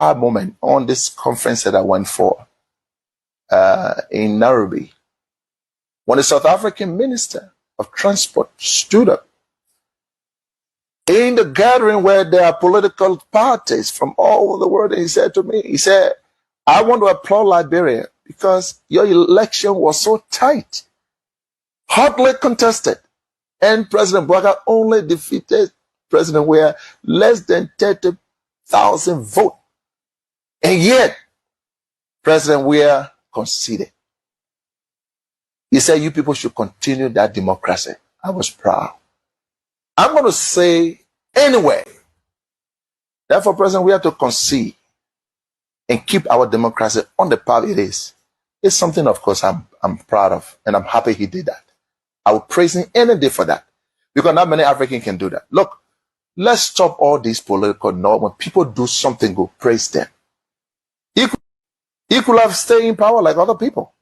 moment on this conference that I went for in Nairobi, when the South African Minister of Transport stood up in the gathering where there are political parties from all over the world, and he said to me, he said, I want to applaud Liberia because your election was so tight, hotly contested, and President BOAKAI only defeated President Weah less than 30,000 votes. And yet, President Weah conceded. He said, you people should continue that democracy. I was proud. I'm going to say anyway, therefore, President, we have to concede and keep our democracy on the path it is. It's something, of course, I'm proud of, and I'm happy he did that. I will praise him any day for that, because not many Africans can do that. Look, let's stop all these political norms. When people do something good, praise them. He could have stayed in power like other people.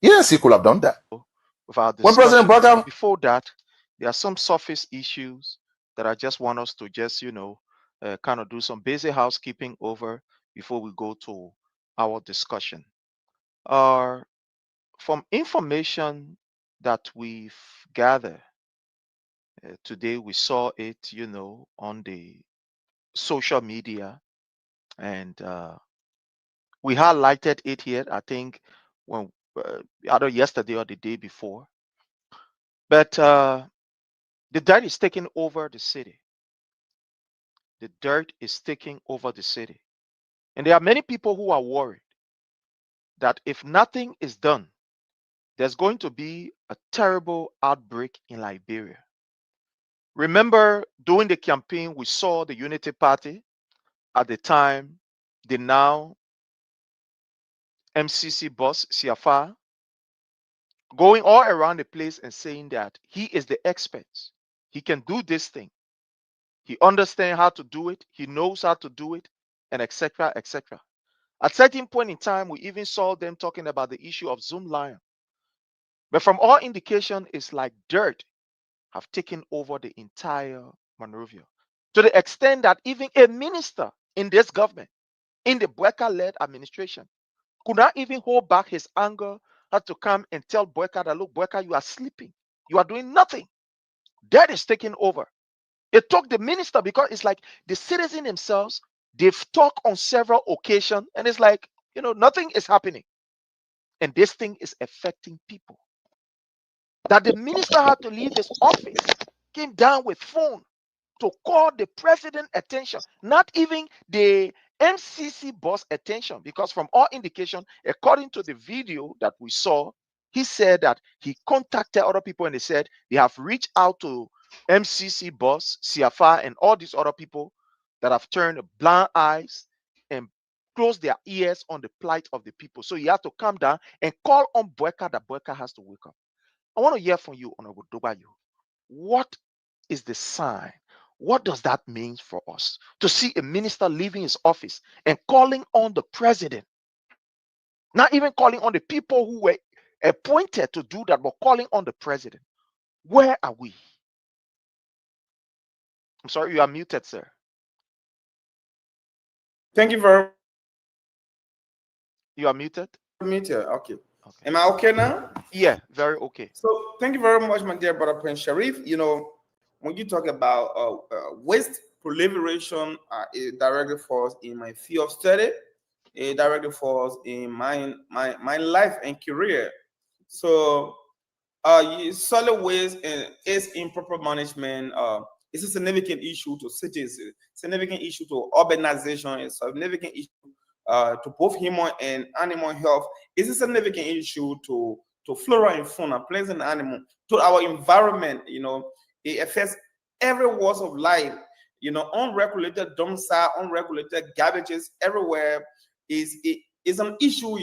Yes, he could have done that. When President BOAKAI, before that, there are some surface issues that I just want us to just, kind of do some basic housekeeping over before we go to our discussion. From information that we've gathered today, we saw it, on the social media, and we highlighted it here, I think, when either yesterday or the day before. But the dirt is taking over the city. The dirt is taking over the city. And there are many people who are worried that if nothing is done, there's going to be a terrible outbreak in Liberia. Remember, during the campaign, we saw the Unity Party at the time, the now MCC boss, Siafa, going all around the place and saying that he is the expert. He can do this thing. He understands how to do it. He knows how to do it, and etc., etc. At certain point in time, we even saw them talking about the issue of Zoom Lion. But from all indication, it's like dirt have taken over the entire Monrovia, to the extent that even a minister in this government, in the BOAKAI-led administration, could not even hold back his anger, had to come and tell BOAKAI that, look, BOAKAI, you are sleeping. You are doing nothing. That is taking over. It took the minister, because it's like the citizens themselves, they've talked on several occasions, and it's like, nothing is happening. And this thing is affecting people. That the minister had to leave his office, came down with phone to call the president attention, not even the MCC boss attention, because from all indication, according to the video that we saw, he said that he contacted other people and they said they have reached out to MCC boss, Siafa, and all these other people that have turned blind eyes and closed their ears on the plight of the people. So you have to come down and call on BOAKAI that BOAKAI has to wake up. I want to hear from you, Honorable Dobayo. What is the sign? What does that mean for us to see a minister leaving his office and calling on the president? Not even calling on the people who were appointed to do that, but calling on the president. Where are we? I'm sorry, you are muted, sir. Thank you very much. You are muted? Muted, okay. Am I okay now? Yeah, very okay. So thank you very much, my dear brother Prince Sharif. When you talk about waste proliferation, it directly falls in my field of study. It directly falls in my life and career. So solid waste is improper management. It's a significant issue to cities, significant issue to urbanization, it's a significant issue to both human and animal health. It's a significant issue to flora and fauna, plants and animal, to our environment. It affects every walk of life. Unregulated dump site, unregulated garbages everywhere is an issue.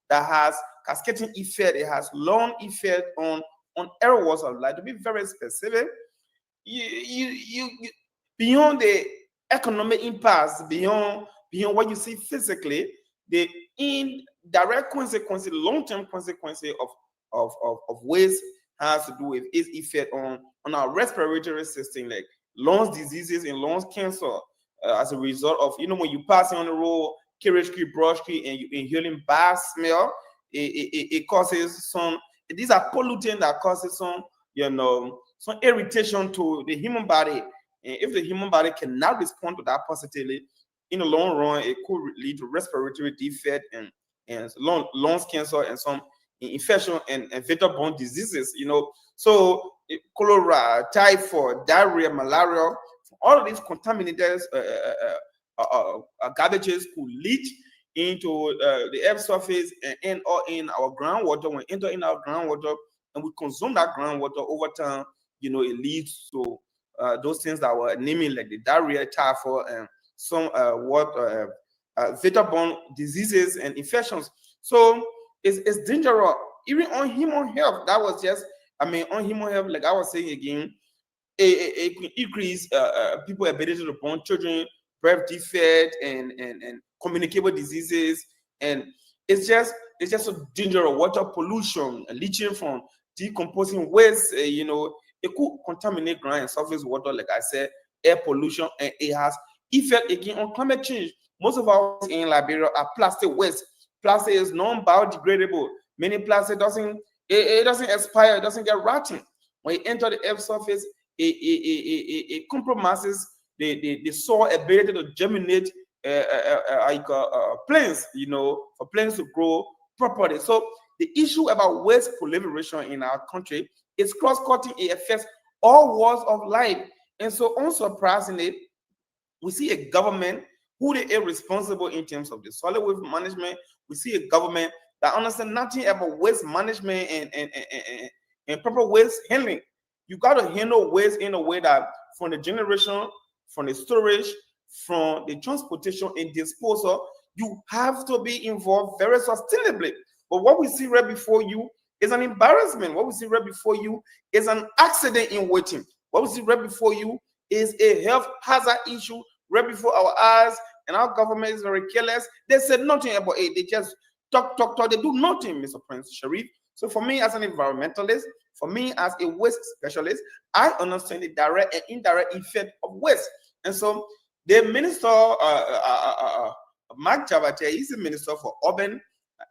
That has cascading effect. It has long effect on every walk of life. To be very specific, you beyond the economic impacts, beyond what you see physically, the indirect consequences, long-term consequences of waste has to do with its effect on our respiratory system, like lungs diseases and lungs cancer, as a result of, when you passing on the road, carriage tree, brush tree, and you inhaling bad smell, it causes some. These are pollutants that causes some, some irritation to the human body. And if the human body cannot respond to that positively, in the long run, it could lead to respiratory defect and lungs cancer and some infection and vector-borne diseases. So cholera, typhoid, diarrhea, malaria, all of these contaminated garbages could leach into the earth surface and end up in our groundwater. When enter in our groundwater and we consume that groundwater over time, it leads to those things that were naming like the diarrhea, typhoid, and some vector-borne diseases and infections. So it's dangerous. Even on human health, that was just, on human health, like I was saying again, it can increase people ability to born children, birth defect, and communicable diseases, and it's just so dangerous. Water pollution, leaching from decomposing waste, it could contaminate ground and surface water, like I said, air pollution, and it has effect again on climate change. Most of our waste in Liberia are plastic waste. Plastic is non-biodegradable. Many plastic doesn't expire, it doesn't get rotten. When it enter the earth surface, it compromises the soil ability to germinate plants, for plants to grow properly. So the issue about waste proliferation in our country is cross-cutting. It affects all walls of life. And so unsurprisingly, we see a government who they are responsible in terms of the solid waste management. We see a government that understands nothing about waste management and proper waste handling. You got to handle waste in a way that from the generation, from the storage, from the transportation and disposal, you have to be involved very sustainably. But what we see right before you is an embarrassment. What we see right before you is an accident in waiting. What we see right before you is a health hazard issue right before our eyes, and our government is very careless. They said nothing about it. They just talk. They do nothing, Mr. Prince Sharif. So for me as an environmentalist, for me as a waste specialist, I understand the direct and indirect effect of waste. And so the minister, Mark Jabate, is the minister for urban,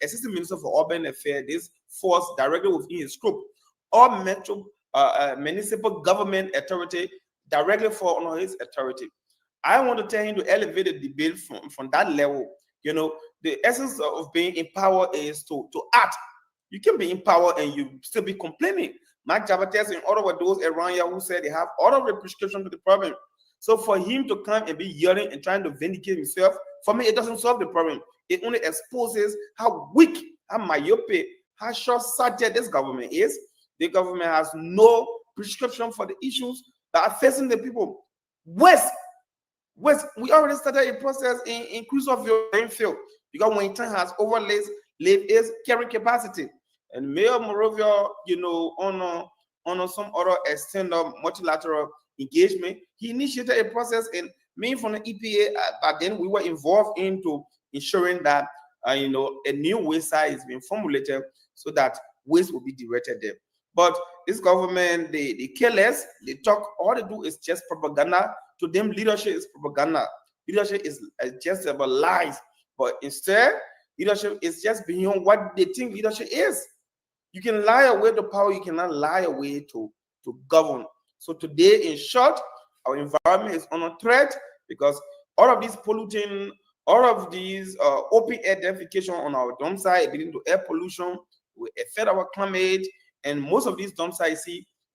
assistant minister for urban affairs. This falls directly within his scope. All metro municipal government authority directly fall under his authority. I want to tell him to elevate the debate from that level. The essence of being in power is to act. You can be in power and you still be complaining. Mark Jabbates and other those around here who said they have all of the prescription to the problem. So for him to come and be yelling and trying to vindicate himself, for me, it doesn't solve the problem. It only exposes how weak, how myopic, how short-sighted this government is. The government has no prescription for the issues that are facing the people. West, we already started a process in Cruiseville Rainfield, because when time has overlays, live is carrying capacity. And Mayor Morovia, on some other extended multilateral engagement, he initiated a process, and me from the EPA, back then we were involved into ensuring that a new waste site is being formulated so that waste will be directed there. But this government, they care less, they talk, all they do is just propaganda. To them, leadership is propaganda. Leadership is just about lies. But instead, leadership is just beyond what they think leadership is. You can lie away to power, you cannot lie away to govern. So today, in short, our environment is under threat because all of these polluting, all of these open air identification on our dump site leading to air pollution will affect our climate. And most of these dump sites,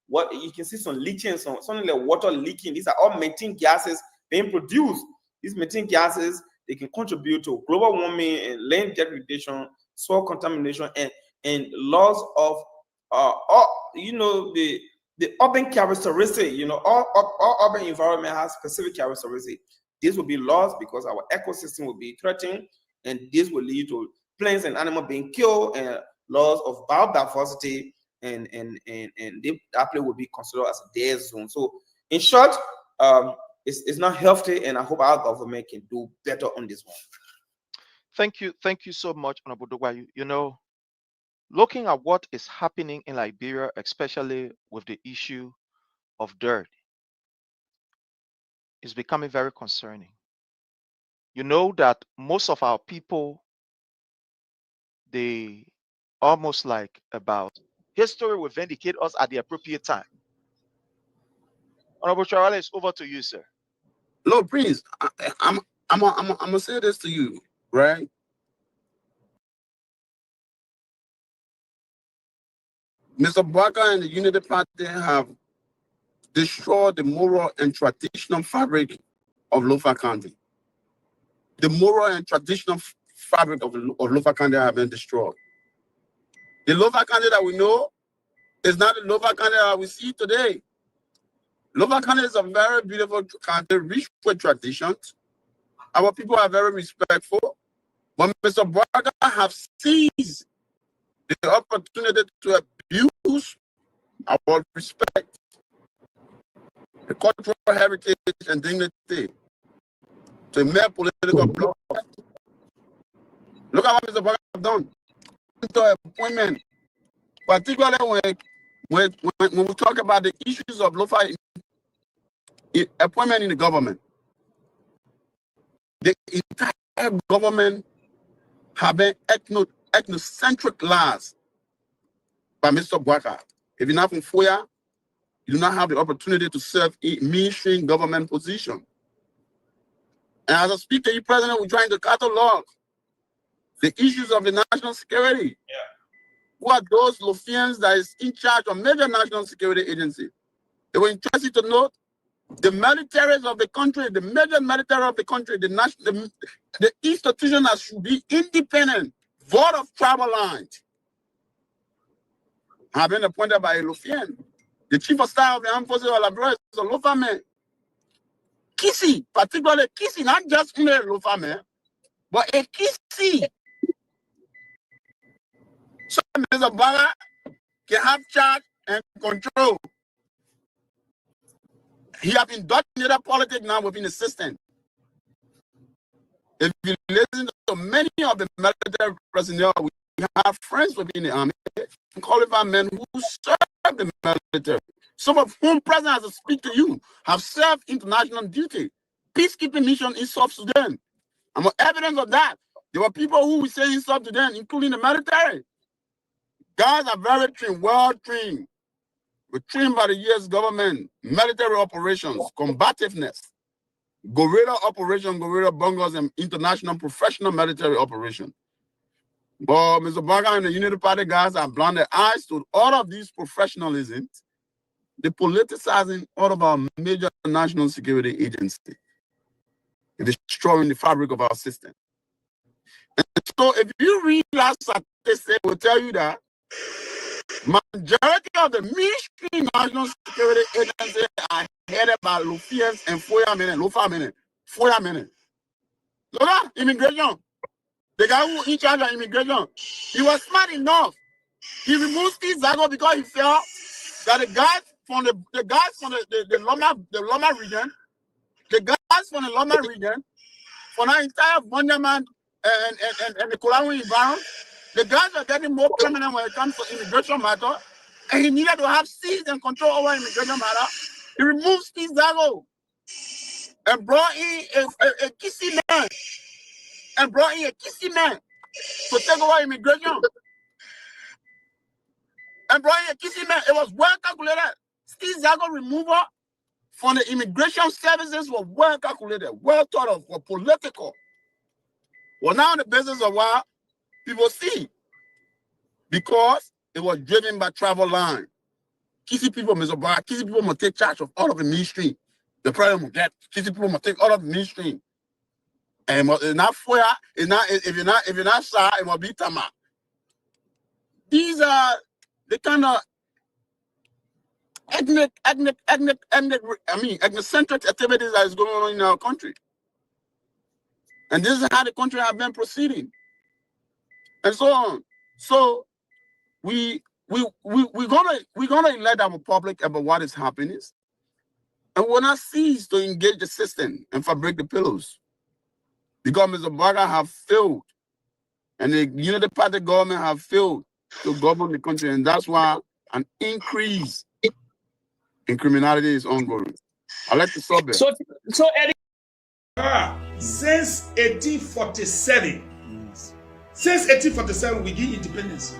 what you can see some leaching, something like water leaking. These are all methane gases being produced. These methane gases, they can contribute to global warming and land degradation, soil contamination, and loss of the urban characteristic. All urban environment has specific characteristics. This will be lost because our ecosystem will be threatened, and this will lead to plants and animals being killed and loss of biodiversity, and that place will be considered as a dead zone. So in short, it's not healthy, and I hope our government can do better on this one. Thank you so much, Honorable Dogwayu. Looking at what is happening in Liberia, especially with the issue of dirt, is becoming very concerning. You know that most of our people, they almost like about history will vindicate us at the appropriate time. Honorable Charles, it's over to you, sir. Lord Prince, I'm gonna say this to you, right? Mr. BOAKAI and the Unity Party have destroyed the moral and traditional fabric of Lofa County. The moral and traditional fabric of Lofa County have been destroyed. The Lofa County that we know is not the Lofa County that we see today. Lofa County is a very beautiful country, rich with traditions. Our people are very respectful. But Mr. BOAKAI have seized the opportunity to abuse our respect, the cultural heritage and dignity to mere political blood. Look at what Mr. BOAKAI have done. To appointment, particularly when we talk about the issues of Lofa appointment in the government. The entire government have been ethnocentric laws by Mr. BOAKAI. If you're not from Foya, you do not have the opportunity to serve in mainstream government position. And as I speak to you, President, we're trying to catalog the issues of the national security. Yeah. Who are those Lofians that is in charge of major national security agencies? They were interested to note the militaries of the country, the major military of the country, the institution that should be independent, void of travel lines, have been appointed by a Lofian. The chief of staff of the armed forces of Labrador is a Lofa man. Kisi, particularly Kisi, not just only a Lofa man, but a Kisi. So Mr. BOAKAI can have charge and control. He has been indoctrinated politics now within the system. If you listen to many of the military personnel, we have friends within the army, qualified men who serve the military. Some of whom, President, as I speak to you, have served international duty, peacekeeping mission in South Sudan. And evidence of that, there were people who we say in South Sudan, including the military. Guys are very trained, well trained. We're trained by the US government, military operations, combativeness, guerrilla operation, guerrilla bungles, and international professional military operation. But Mr. BOAKAI and the Unity Party guys have blind their eyes to all of these professionalisms, the politicizing all of our major national security agencies, and destroying the fabric of our system. And so if you read last statistic, will tell you that majority of the mainstream national security agencies are headed by Lufians and Lofa men. Look at immigration. The guy who in charge of immigration, he was smart enough. He removed Steve Zago because he felt that the guys from the Loma region, for the entire Bunyaman and the Kulawi environment, the guys are getting more prominent when it comes to immigration matter, and he needed to have seized and control over immigration matter. He removed Steve Zago and brought in a kissy man, to take over immigration. And brought in a kissy man. It was well calculated. Steve Zago removal from the immigration services was well calculated, well thought of, for political. Well, now the business of what people see, because it was driven by travel line. Kissy people, Mr. BOAKAI, Kissy people must take charge of all of the mainstream. The problem will get Kissy people must take all of the mainstream. And it's not Foya, it's not if you're not shy, it must be Tama. These are the kind of ethnocentric activities that is going on in our country. And this is how the country has been proceeding. And so on. So we're gonna let our public about what is happening. And we'll not cease to engage the system and fabric the pillows. Because Mr. BOAKAI have failed. And the Unity Party government have failed to govern the country. And that's why an increase in criminality is ongoing. I'd like to stop it. So Eddie. since 1847. Since 1847, we gain independence.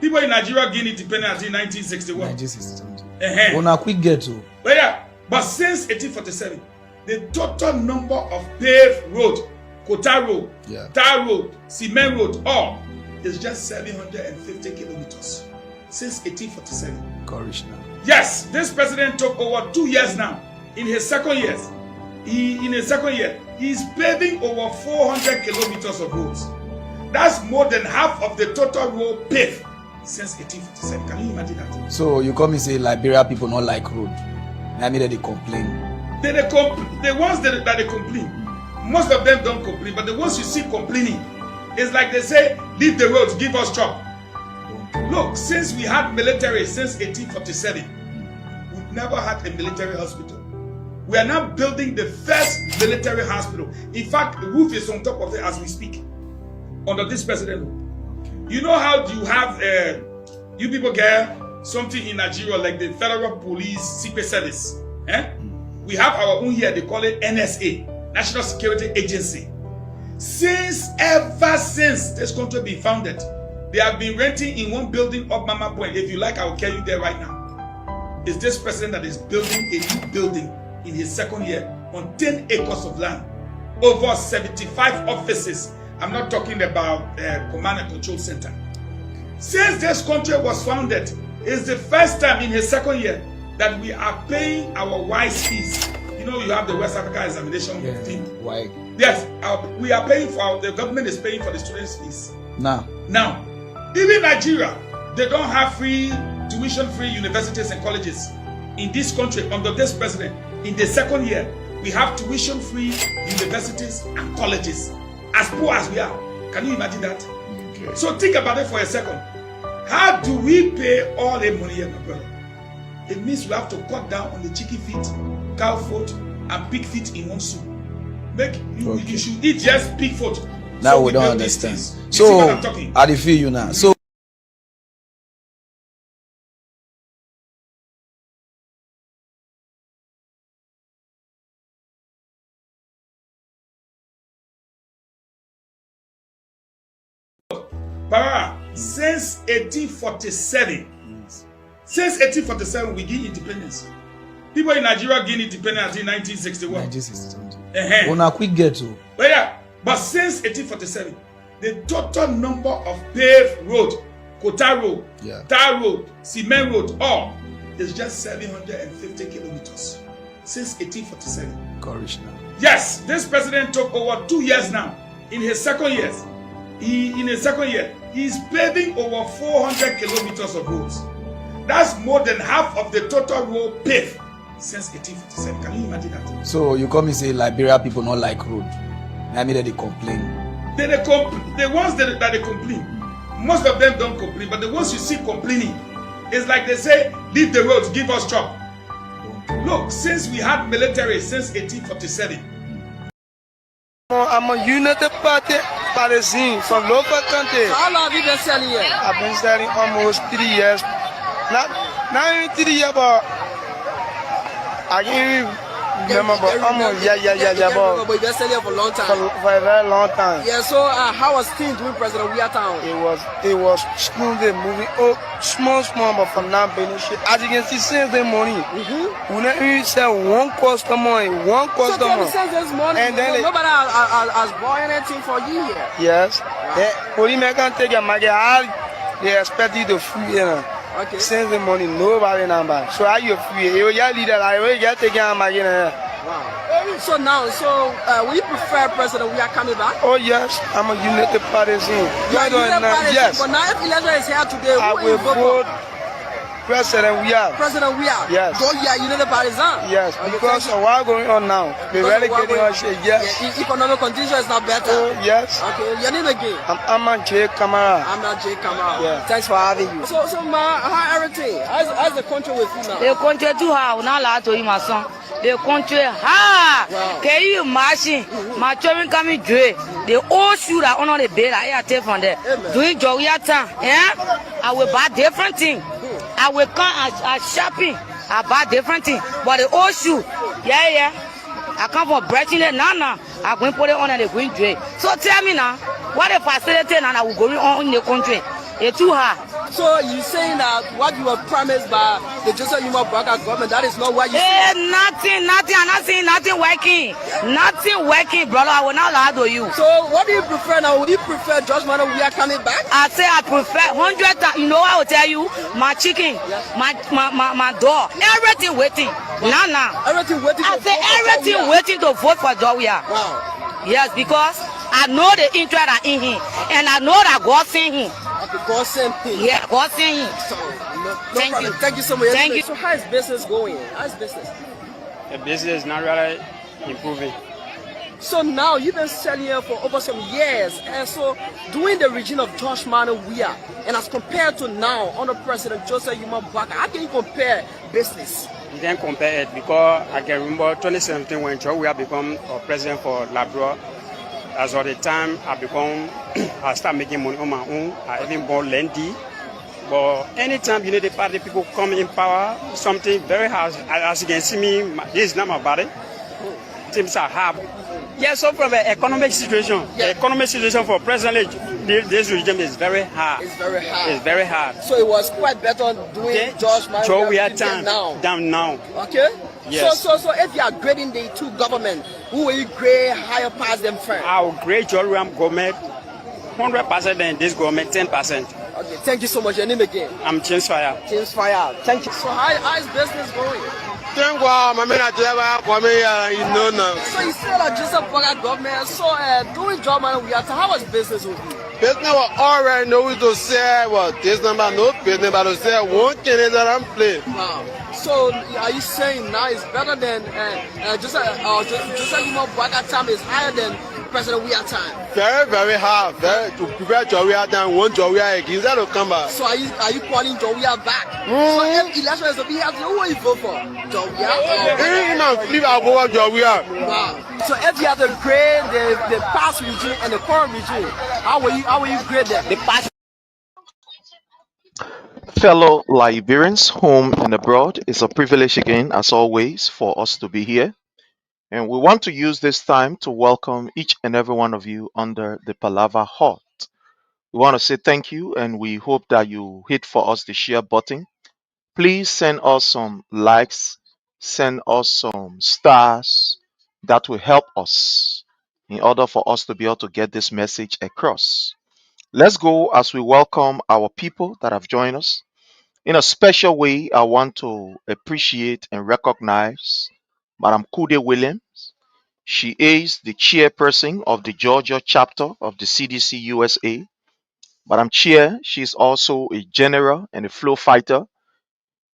People in Nigeria gained independence in 1961. 1961. On a quick get to. But yeah, but since 1847, the total number of paved road, Kota road, tar road, cement road, all is just 750 kilometers. Since 1847. Courage now. Yes, this president took over 2 years now. In his second year, he's paving over 400 kilometers of roads. That's more than half of the total road paved since 1847. Can you imagine that? So you come and say Liberia people not like road. I mean that they complain. The ones that they complain, most of them don't complain, but the ones you see complaining, it's like they say, leave the roads, give us job. Look, since we had military since 1847, we've never had a military hospital. We are now building the first military hospital. In fact, the roof is on top of it as we speak, under this president. You know how you have, you people get something in Nigeria like the Federal Police Secret Service. We have our own here, they call it NSA, National Security Agency. Ever since this country been founded, they have been renting in one building up Mama Point. If you like, I will carry you there right now. It's this president that is building a new building in his second year on 10 acres of land, over 75 offices. I'm not talking about command and control center. Since this country was founded, it's the first time in his second year that we are paying our wise fees. You know, you have the West Africa examination thing. Why? Yes, we are paying for, the government is paying for the students' fees. Now, even Nigeria, they don't have tuition-free universities and colleges. In this country, under this president, in the second year, we have tuition-free universities and colleges. As poor as we are. Can you imagine that? Okay. So think about it for a second. How do we pay all the money here, my brother? It means we have to cut down on the chicken feet, cow foot, and pig feet in one soup. You should eat just pig foot. Now we don't understand. So I feel you now. So since 1847, we gain independence. People in Nigeria gained independence in 1961. 1961. On a quick get to. But since 1847, the total number of paved road, Kota road, tar road, cement road, all is just 750 kilometers. Since 1847. Courage now. Yes, this president took over 2 years now. In his second year, he's paving over 400 kilometers of roads. That's more than half of the total road paved since 1847. Can you imagine that? So you come and say Liberia people not like road. I mean that they complain. The ones that they complain, most of them don't complain, but the ones you see complaining, it's like they say, leave the roads, give us job. Look, since we had military since 1847. I'm a United Party Palestine from local country. So how long have you been selling here? I've been selling almost 3 years. Not even 3 years, but I can't remember. But almost, yeah. But you've been selling here for a long time. For a very long time. Yeah, so how was things doing President Town? It was smoothly moving. Oh, small, but from now, as you can see, since the morning, we never even sell one customer. So since this morning, and then nobody has bought anything for you here? Yes. Police can take your market. They expect you to free, you know. Okay. Since the morning, nobody number. So are you free? You leader, I get taking a market. Wow. So now, will you prefer President we are coming back? Oh yes, I'm a United Party. Yes. But now if election is here today, I will vote President we are. President we are. Yes. So you are United Partisan. Yes, because of what's going on now. They're really getting our shit. Yes. Economic condition is not better. Oh yes. Okay. Your name again? I'm a J Kamara. Yeah. Thanks for having you. So ma, how everything? How's the country with you now? The country too hard. Not allowed to eat my son. The country hard. Wow. Can you imagine? My children coming dre. The old shoe that on the bed I take from there. Doing Jogia time. Yeah. I will buy different things. I will come as shopping. I buy different things. But the old shoe, yeah. I come from Breton now. I go and put it on and they going to it. So tell me now, what the facility now that we going on in the country? It's too hard. So you saying that what you were promised by the Joseph Yuma BOAKAI government, that is not what you said? Nothing. I'm not saying nothing working. Nothing working, brother. I will not lie to you. So what do you prefer now? Would you prefer George Mano we are coming back? I say I prefer 100. You know what I will tell you? My chicken, my dog, everything waiting. Nah. Everything waiting. I say everything waiting to vote for Jowia. Wow. Yes, because I know the interest are in him, and I know that God sent him. Okay, God sent him. Yeah, God sent him. So, no Thank problem. you. Thank you so much. Thank you. So how is business going? How's business? The business is not really improving. So now you've been selling here for over some years, and so during the regime of George Mano Weah, and as compared to now under President Joseph Yuma BOAKAI, how can you compare business? You can't compare it because I can remember 2017 when George Weah become president for Labrador. As of the time I start making money on my own. I even bought Lendy. But anytime the party people come in power, something very hard. As you can see me, this is not my body. Things are hard. Yeah, so from the economic situation, the economic situation for President this regime is very hard. It's very hard. It's very hard. So it was quite better doing George Mano Weah down now. Okay. Yes. So if you are grading the two government, who will you grade higher past them first? I will grade George Weah government 100% and this government 10%. Okay. Thank you so much. Your name again? I'm James Fire. James Fire. Thank you. So how is business going? Thank God, my man, you know now. So you said that Joseph BOAKAI government. So doing George Mano Weah, how was business with you? Business was already know we to say what this number no business, but to say one thing that I'm playing. Wow. So are you saying now it's better than Joseph Yuma BOAKAI time is higher than President Weah time? Very, very hard. To prepare George Weah time, one George Weah again, that will come back. So are you calling George Weah back? So if election is to be held, who will you vote for? George Weah? I vote for George Weah. Wow. So if you have to grade the past regime and the current regime, how will you grade them? The past. Fellow Liberians, home and abroad, it's a privilege again, as always, for us to be here. And we want to use this time to welcome each and every one of you under the Palava Hut. We want to say thank you, and we hope that you hit for us the share button. Please send us some likes, send us some stars. That will help us in order for us to be able to get this message across. Let's go as we welcome our people that have joined us. In a special way, I want to appreciate and recognize Madam Kude Williams. She is the chairperson of the Georgia chapter of the CDC USA. Madam Chair, she is also a general and a flow fighter.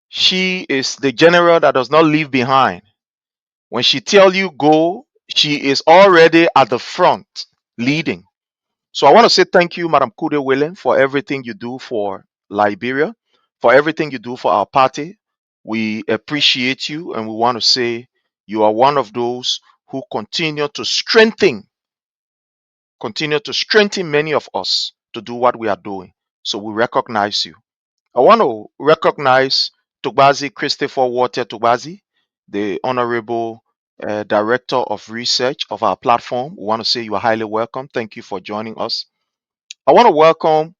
She is the general that does not leave behind. When she tells you go, she is already at the front leading. So I want to say thank you, Madam Kude Williams, for everything you do for Liberia, for everything you do for our party. We appreciate you, and we want to say you are one of those who continue to strengthen many of us to do what we are doing. So we recognize you. I want to recognize Tugbazi Christopher Water Tugbazi, the Honorable Director of Research of our platform. We want to say you are highly welcome. Thank you for joining us. I want to welcome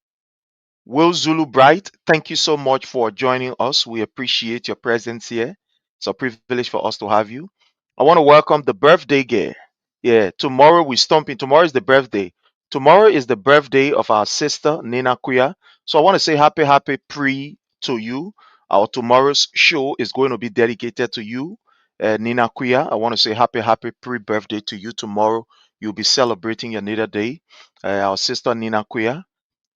Will Zulu Bright. Thank you so much for joining us. We appreciate your presence here. It's a privilege for us to have you. I want to welcome the birthday girl. Yeah, tomorrow we stomp in. Tomorrow is the birthday. Tomorrow is the birthday of our sister Nina Kuya. So I want to say happy pre to you. Our tomorrow's show is going to be dedicated to you, Nina Kuya. I want to say happy pre birthday to you tomorrow. You'll be celebrating your Nina Day. Our sister Nina Kuya,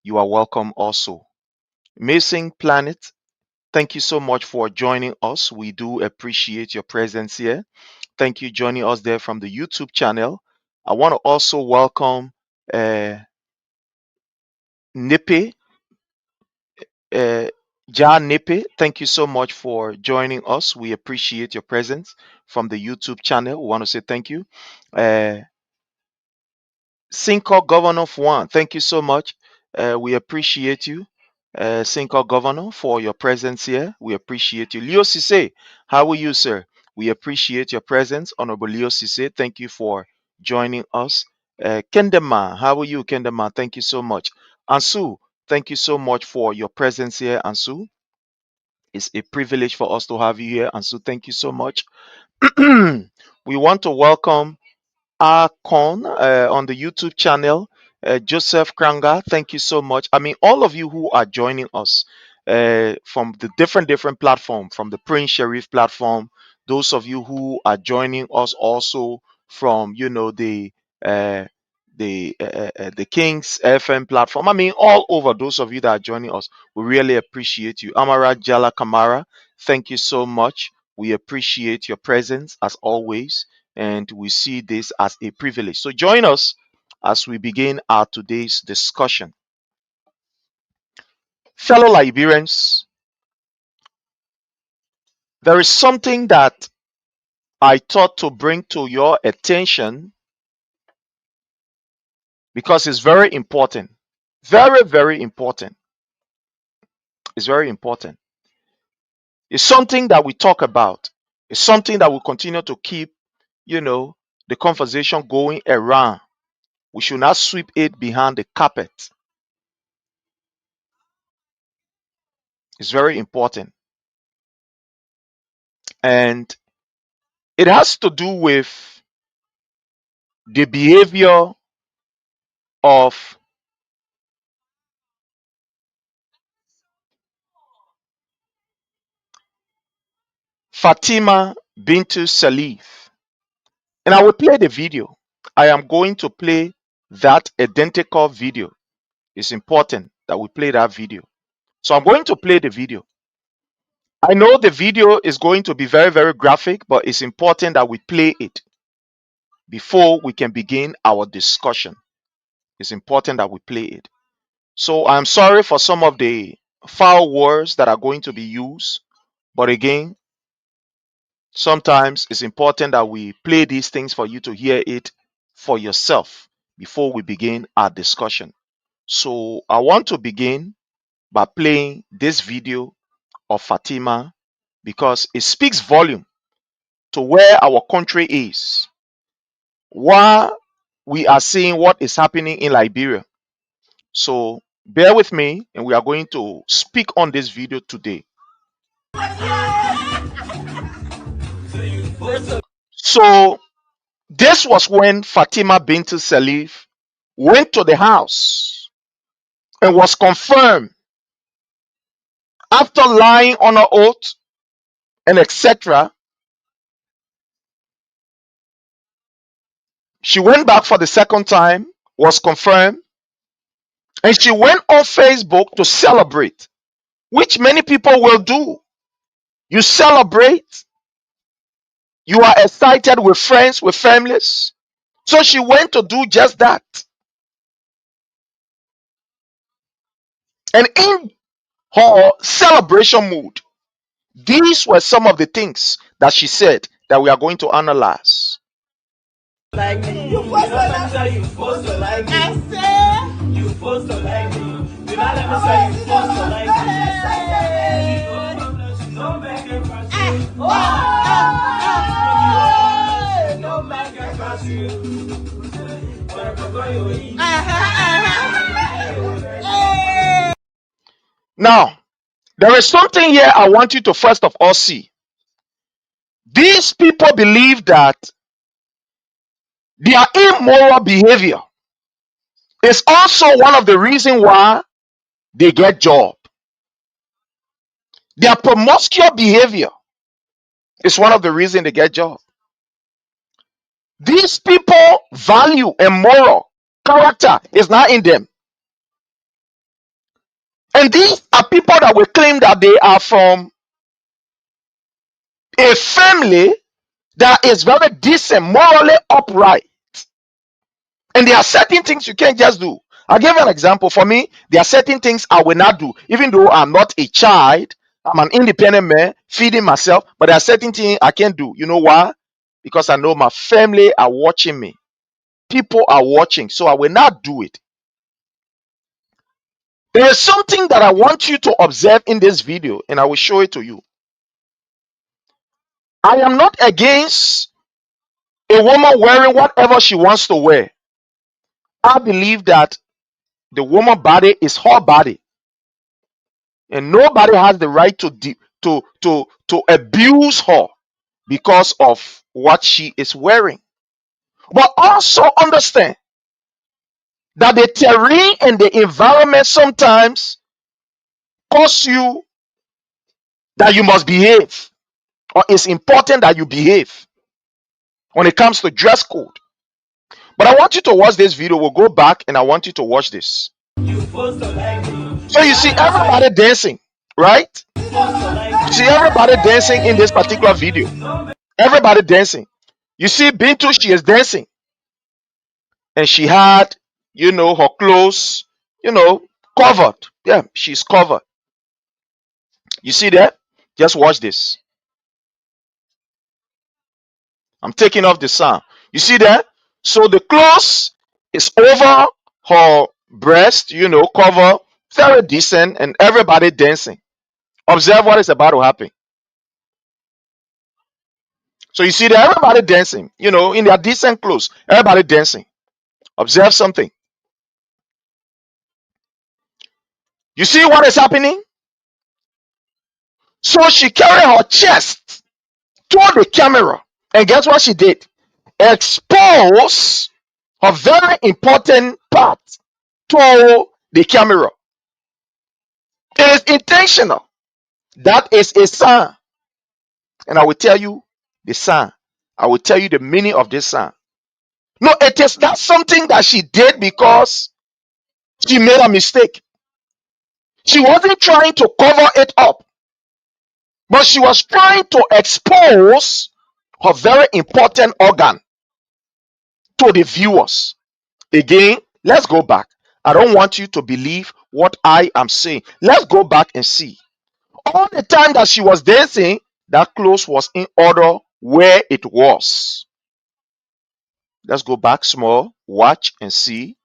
you are welcome also. Amazing Planet, thank you so much for joining us. We do appreciate your presence here. Thank you joining us there from the YouTube channel. I want to also welcome Nipe, Ja Nipe. Thank you so much for joining us. We appreciate your presence from the YouTube channel. We want to say thank you. Cinco Governor Fuan, thank you so much. We appreciate you, Cinco Governor, for your presence here. We appreciate you. Leo Sise, how are you, sir? We appreciate your presence. Honorable Leo Sise, thank you for joining us. Kendema, how are you, Kendema? Thank you so much. Ansu, thank you so much for your presence here, Ansu. It's a privilege for us to have you here, Ansu. Thank you so much. We want to welcome Akon on the YouTube channel. Joseph Kranga, thank you so much. I mean, all of you who are joining us from the different platform, from the Prince Sharif platform, those of you who are joining us also from uh, the Kings FM platform. I mean, all over those of you that are joining us, we really appreciate you. Amara Jala Kamara, thank you so much. We appreciate your presence as always, and we see this as a privilege. So join us as we begin our today's discussion. Fellow Liberians, there is something that I thought to bring to your attention because it's very important. Very, very important. It's very important. It's something that we talk about. It's something that will continue to keep, the conversation going around. We should not sweep it behind the carpet. It's very important. And it has to do with the behavior of Fatima Bintu Salif. And I will play the video. I am going to play that identical video. It's important that we play that video. So I'm going to play the video. I know the video is going to be very, very graphic, but it's important that we play it before we can begin our discussion. It's important that we play it. So I'm sorry for some of the foul words that are going to be used, but again, sometimes it's important that we play these things for you to hear it for yourself before we begin our discussion. So I want to begin by playing this video of Fatima because it speaks volume to where our country is, why we are seeing what is happening in Liberia. So bear with me, and we are going to speak on this video today. So this was when Fatima Bintu Salif went to the house and was confirmed after lying on her oath and etc. She went back for the second time, was confirmed, and she went on Facebook to celebrate, which many people will do. You celebrate, you are excited with friends, with families. So she went to do just that. And in her celebration mood, these were some of the things that she said that we are going to analyze. Like me. You supposed to say you supposed to like me. I say you supposed to like me. Do not let me say you supposed to like me. No man can cross you. No man can cross you. Now, there is something here I want you to first of all see. These people believe that their immoral behavior is also one of the reasons why they get job. Their promiscuous behavior is one of the reasons they get job. These people value and moral character is not in them. And these are people that will claim that they are from a family that is very decent, morally upright. And there are certain things you can't just do. I'll give you an example. For me, there are certain things I will not do. Even though I'm not a child, I'm an independent man, feeding myself, but there are certain things I can't do. You know why? Because I know my family are watching me. People are watching, so I will not do it. There is something that I want you to observe in this video, and I will show it to you. I am not against a woman wearing whatever she wants to wear. I believe that the woman body is her body, and nobody has the right to abuse her because of what she is wearing. But also understand that the terrain and the environment sometimes cause you that you must behave, or it's important that you behave when it comes to dress code. But I want you to watch this video. We'll go back and I want you to watch this. So you see everybody dancing, right? You see everybody dancing in this particular video. Everybody dancing. You see Bintu, she is dancing. And she had, her clothes, covered. Yeah, she's covered. You see that? Just watch this. I'm taking off the sound. You see that? So the clothes is over her breast, cover, very decent, and everybody dancing. Observe what is about to happen. So you see that everybody dancing, in their decent clothes, everybody dancing. Observe something. You see what is happening? So she carried her chest toward the camera. And guess what she did? Expose a very important part to the camera. It is intentional. That is a sign. And I will tell you the sign. I will tell you the meaning of this sign. No, it is not something that she did because she made a mistake. She wasn't trying to cover it up, but she was trying to expose her very important organ to the viewers. Again, let's go back. I don't want you to believe what I am saying. Let's go back and see. All the time that she was dancing, that clothes was in order where it was. Let's go back small, watch and see.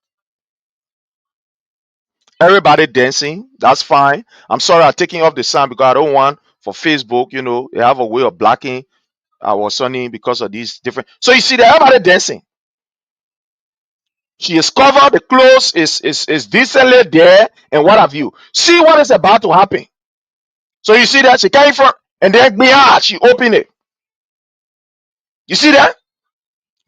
Everybody dancing, that's fine. I'm sorry I'm taking off the sound because I don't want for Facebook, they have a way of blocking our Sunny because of these different. So you see that everybody dancing. She is covered, the clothes is decently there, and what have you. See what is about to happen. So you see that she came from, and then she opened it. You see that?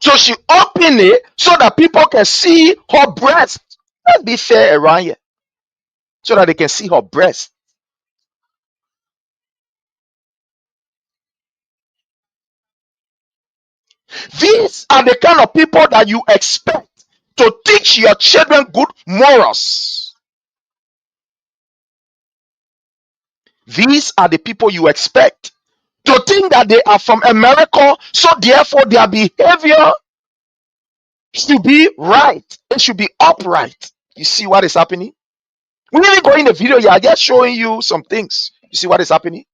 So she opened it so that people can see her breast. Let's be fair around here. So that they can see her breast. These are the kind of people that you expect to teach your children good morals. These are the people you expect to think that they are from America, so therefore their behavior should be right. It should be upright. You see what is happening? We didn't go in the video here. I'm just showing you some things. You see what is happening?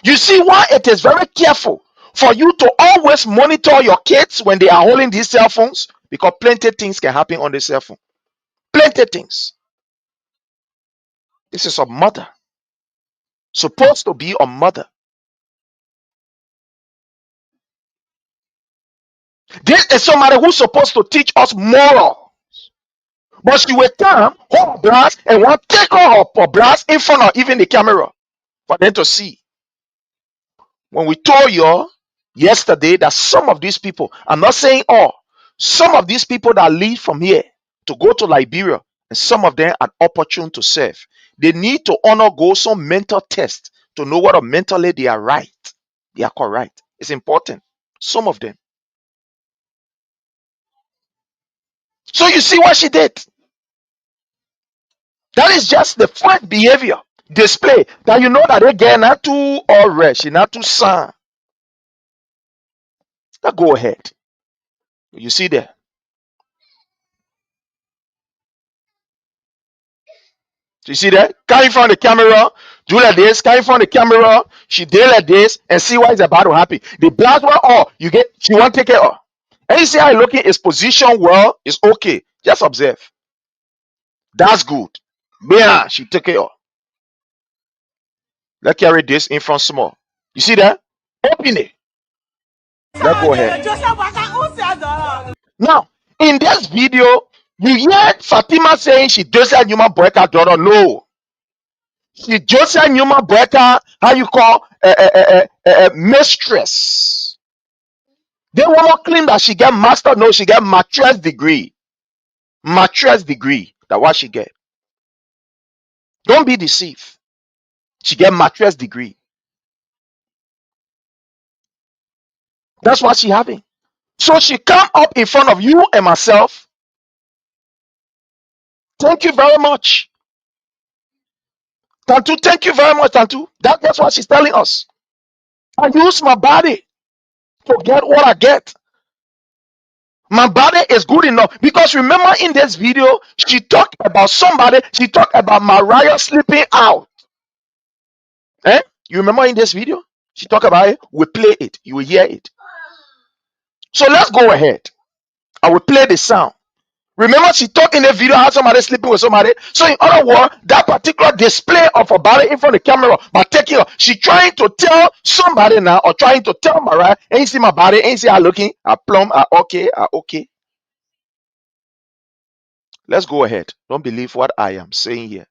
You see why it is very careful for you to always monitor your kids when they are holding these cell phones, because plenty things can happen on the cell phone. Plenty things. This is a mother. Supposed to be a mother. This is somebody who's supposed to teach us moral. But she will come, hold her brass, and want to take her brass in front of even the camera for them to see. When we told you yesterday that some of these people, I'm not saying all, some of these people that leave from here to go to Liberia, and some of them are opportune to serve, they need to undergo some mental test to know whether mentally they are right. They are correct. It's important. Some of them. So you see what she did. That is just the first behavior display that you know that they get not too or rest, not too sound. Now go ahead. You see there. You see that? Coming from the camera, do like this, coming from the camera, she did like this, and see what is about to happen. The blood one, you get, she won't take it off. And you see how looking is positioned well, it's okay. Just observe. That's good. Yeah, she took it off. Let's carry this in front small. You see that? Open it. Let's go ahead. Now, in this video, you hear Fatima saying she Joseph Newman Boyka daughter. No. She Joseph Newman Boyka, how you call mistress. They want to claim that she get master. No, she get mattress degree. Mattress degree. That's what she get. Don't be deceived. She get mattress degree. That's what she having. So she come up in front of you and myself. Thank you very much. Tantu, thank you very much, Tantu. That's what she's telling us. I use my body to get what I get. My body is good enough. Because remember in this video, she talked about somebody, she talked about Mariah sleeping out. Eh? You remember in this video? She talked about it. We play it. You will hear it. So let's go ahead. I will play the sound. Remember, she talked in the video how somebody sleeping with somebody. So, in other words, that particular display of her body in front of the camera by taking her, she trying to tell somebody now, or trying to tell Mariah, ain't see my body, ain't see her looking, I plumb, I okay, I okay. Let's go ahead. Don't believe what I am saying here.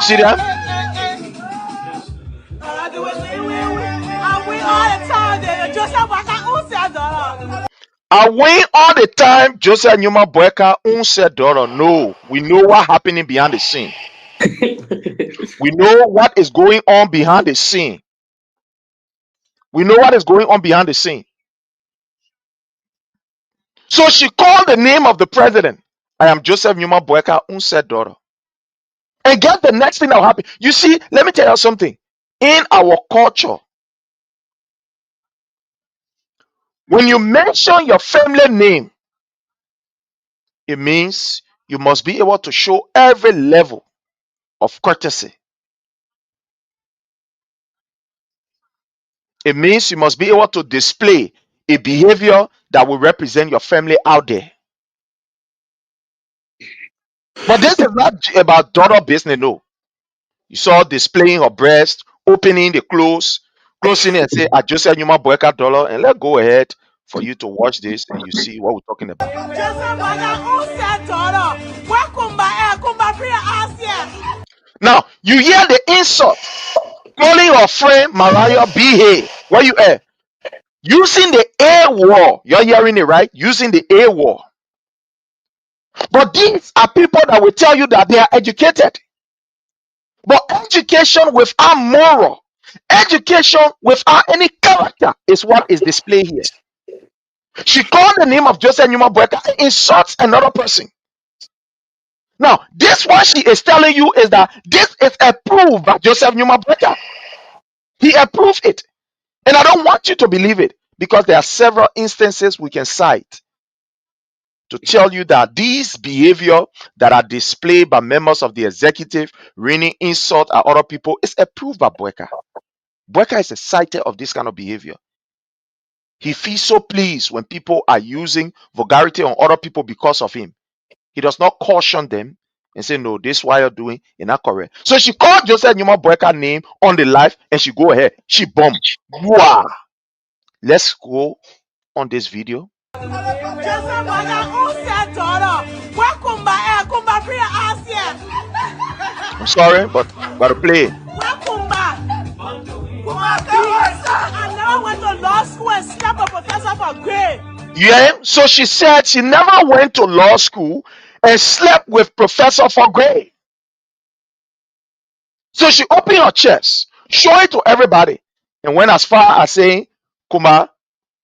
See that? I win all the time. Joseph Newman Boyka unsaid daughter. No, we know what happening behind the scene. We know what is going on behind the scene. We know what is going on behind the scene. So she called the name of the president. I am Joseph Newman Boyka unsaid daughter. And get the next thing that will happen. You see, let me tell you something. In our culture, when you mention your family name, it means you must be able to show every level of courtesy. It means you must be able to display a behavior that will represent your family out there. But this is not about daughter business, no. You saw displaying her breast, opening the closing it and say, I just said Newman Boyka dollar, and let's go ahead for you to watch this and you see what we're talking about. Now, you hear the insult, calling her friend Mariah B. Where you at? Using the A word. You're hearing it, right? Using the A word. But these are people that will tell you that they are educated. But education without moral, education without any character is what is displayed here. She called the name of Joseph Newman Boyka and insults another person. Now, this what she is telling you is that this is approved by Joseph Newman Boyka. He approved it. And I don't want you to believe it because there are several instances we can cite to tell you that these behavior that are displayed by members of the executive, raining insult at other people, is approved by Boyka. Boyka is excited of this kind of behavior. He feels so pleased when people are using vulgarity on other people because of him. He does not caution them and say, no, this is what you're doing, you're not correct. So she called Joseph Newman Boyka name on the live and she go ahead. She bombed. Wow. Let's go on this video. I'm sorry, but gotta play it. I never went to law school and slept a professor for grade. Yeah, so she said she never went to law school and slept with professor for grade. So she opened her chest, show it to everybody, and went as far as saying, Kuma,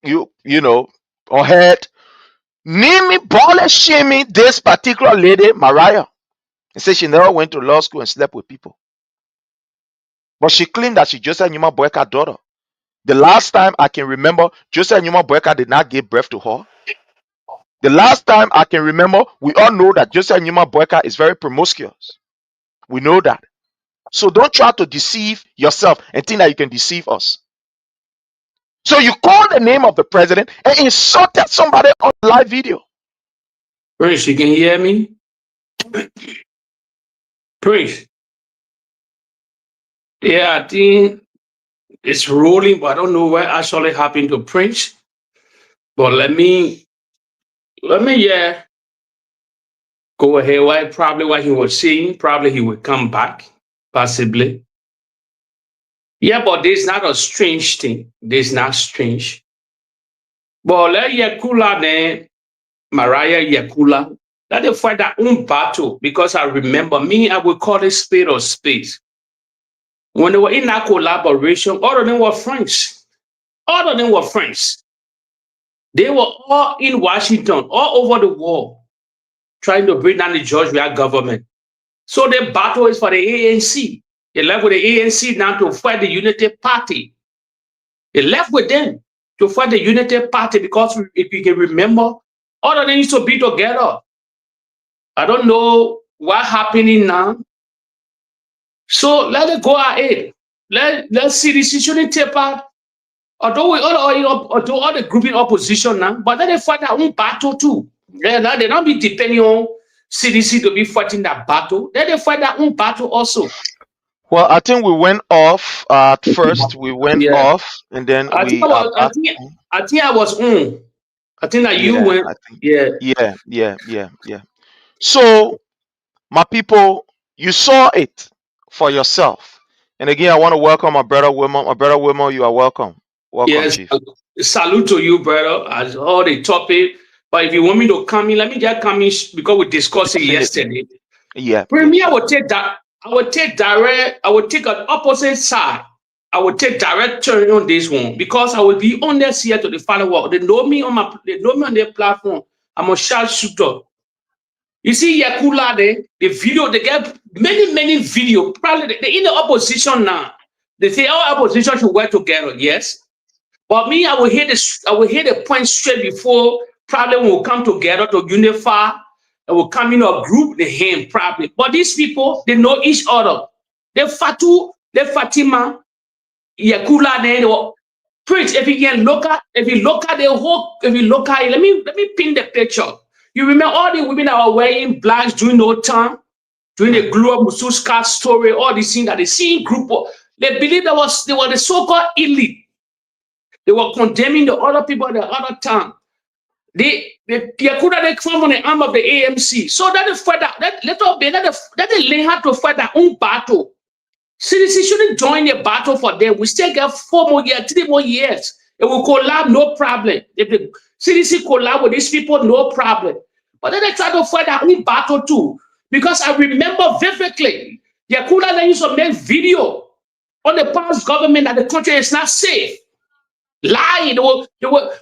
you know, or head, name me, ball shaming this particular lady, Mariah. And said she never went to law school and slept with people. But she claimed that she Joseph Newman Boyka's daughter. The last time I can remember, Joseph Newman Boyka did not give birth to her. The last time I can remember, we all know that Joseph Newman Boyka is very promiscuous. We know that. So don't try to deceive yourself and think that you can deceive us. So you called the name of the president and insulted somebody on live video. Prince, you can hear me? Prince. Yeah, I think it's rolling, but I don't know what actually happened to Prince. But let me go ahead. Probably what he was saying, probably he will come back, possibly. Yeah, but this is not a strange thing. This is not strange. But let Yakula then, Mariah Yakula, let them fight their own battle, because I remember me, I would call it spade or space. When they were in that collaboration, all of them were friends. All of them were friends. They were all in Washington, all over the world, trying to bring down the Georgia government. So the battle is for the ANC. They left with the ANC now to fight the Unity Party. They left with them to fight the Unity Party, because if you can remember, all of them used to be together. I don't know what's happening now. So let it go ahead. Let's see this shouldn't take part. Although all the group in opposition now, but then they fight their own battle too. They don't be depending on CDC to be fighting that battle. Then they fight their own battle also. Well, I think we went off at first. We went off, and then I think I was on. I think that you went. Yeah. So, my people, you saw it for yourself. And again, I want to welcome my brother Wilmer. My brother Wilmer, you are welcome. Welcome, Chief. Salute to you, brother. As all the topic. But if you want me to come in, let me just come in, because we discussed it yesterday. Yeah. For me, I would take that. I would take an opposite side. I would take direct turn on this one, because I will be honest here to the final work. They know me on their platform. I'm a sharpshooter. You see, Yakula, the video, they get many video. Probably they're in the opposition now. They say all opposition should work together. Yes. But me, I will hit the point straight before probably will come together to unify and will come in a group, the him probably. But these people, they know each other. They Fatima, Yakula, they Prince. If you look at the whole, let me pin the picture. You remember all the women that were wearing blacks during no time, during the Glua Mususka story, all these things that they see in group, they believe they were the so-called elite. They were condemning the other people at the other time. They come on the arm of the AMC. So that is fight that they learn how to fight their own battle. CDC shouldn't join the battle for them. We still get 4 more years, 3 more years. It will collab, no problem. If the CDC collab with these people, no problem. But then they try to fight their own battle too. Because I remember vividly, Yakula used to make video on the past government that the country is not safe. Lying.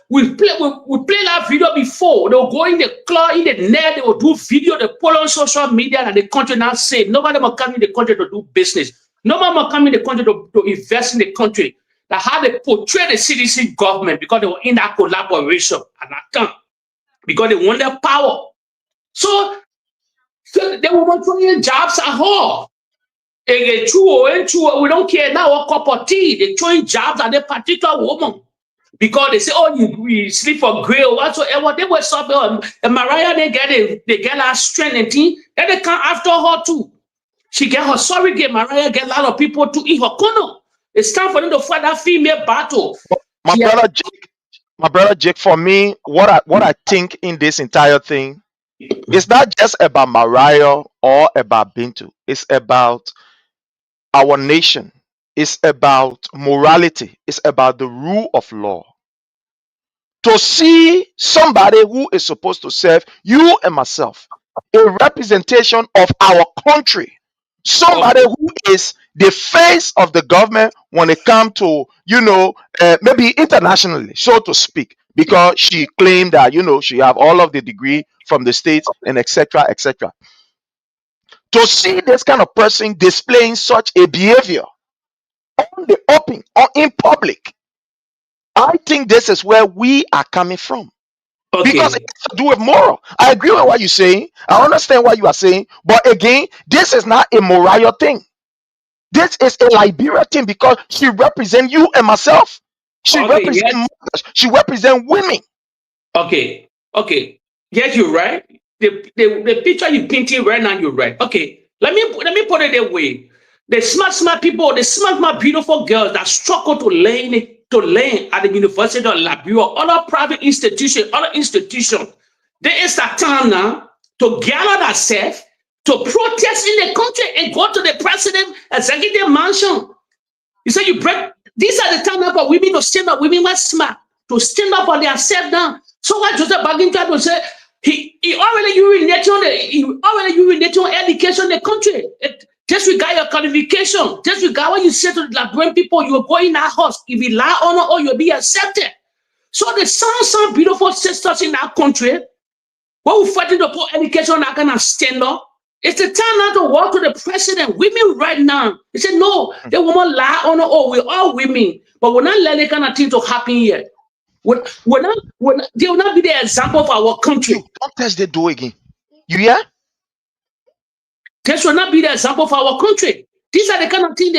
We play that video before. They will go in the club, in the net, they will do video, they put on social media that the country not safe. Nobody will come in the country to do business. Nobody will come in the country to invest in the country. That how they portray the CDC government, because they were in that collaboration and that come. Because they want their power. So they were throwing jobs at all. And true, we don't care now what cup of tea. They're throwing jobs at a particular woman. Because they say, oh, you sleep for grill, whatsoever. They were suffering. And Mariah, they get her strength and thing. Then they come after her too. She get her surrogate. Mariah get a lot of people to eat her corner. It's time for them to fight that female battle. My brother Jake, for me, what I think in this entire thing, it's not just about Mariah or about Bintu. It's about our nation. It's about morality. It's about the rule of law. To see somebody who is supposed to serve you and myself, a representation of our country, somebody who is the face of the government when it comes to, maybe internationally, so to speak, because she claimed that, she have all of the degree from the states and etc. etc. To see this kind of person displaying such a behavior on the open or in public, I think this is where we are coming from. Because it has to do with moral. I agree with what you're saying. I understand what you are saying. But again, this is not a Mariah thing. This is a Liberia thing, because she represents you and myself. She Okay, represents yes. mothers. She represents women. Okay. Yes, you're right. The picture you're painting right now, you're right. Okay. Let me put it that way. The smart people, the smart beautiful girls that struggle to learn at the University of Liberia, other private institutions, there is a time now to gather themselves to protest in the country and go to the president executive mansion. You say you break. These are the time now for women to stand up. Women were smart to stand up for themselves now. So what Joseph Bagin tried to say, he already urinated on education in the country. Just regard your qualification. Just regard what you say to the Liberian people. You will go in that house. If you lie honor or you'll be accepted. So the some beautiful sisters in that country, what we fighting to put education that kind of stand up. It's the time now to walk to the president. Women right now. They say no, they will not lie honor. Oh, we're all women, but we're not letting that kind of thing to happen yet. They will not be the example of our country. Don't test the door again. You hear? This will not be the example for our country. These are the kind of thing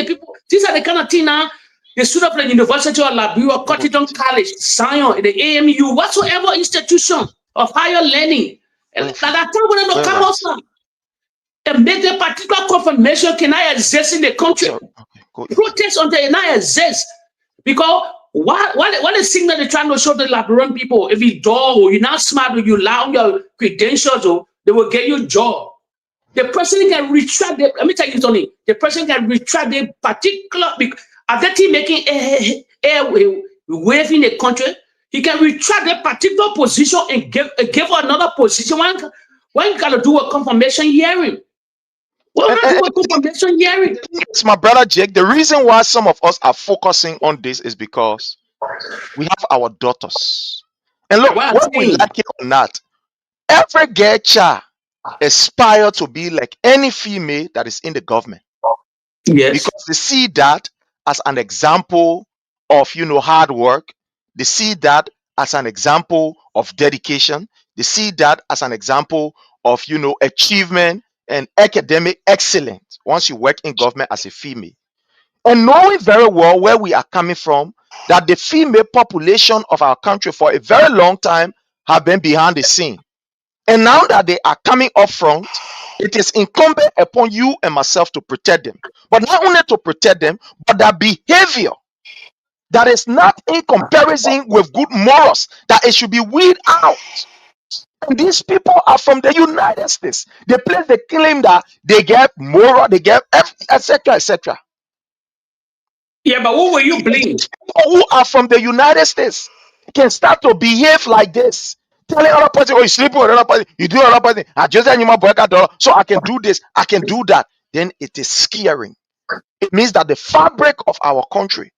these are the kind of thing now the student of the University of Liberia, Cotton College, Zion, the AMU, whatsoever institution of higher learning. And that time when they come outside and make a particular confirmation cannot exist in the country. Protest until it not exist. Because what is signal they're trying to show the Liberian people? If you dull or you're not smart or you lie on your credentials, or they will get you a job. The person can retract let me tell you something. The person can retract the particular as that team making a wave in the country, he can retract that particular position and give another position. When you gotta do a confirmation hearing. It's my brother Jake. The reason why some of us are focusing on this is because we have our daughters. And look, whether we like it or not, every girl child aspire to be like any female that is in the government. Yes. Because they see that as an example of hard work. They see that as an example of dedication. They see that as an example of achievement and academic excellence once you work in government as a female. And knowing very well where we are coming from, that the female population of our country for a very long time have been behind the scene. And now that they are coming up front, it is incumbent upon you and myself to protect them. But not only to protect them, but their behavior that is not in comparison with good morals, that it should be weeded out. And these people are from the United States. They place the claim that they get moral, they get etc. etc. Yeah, but who will you blame? People who are from the United States can start to behave like this. Telling other person, oh, you sleep with another person, you do another person, I just so I can do this, I can do that. Then it is scaring. It means that the fabric of our country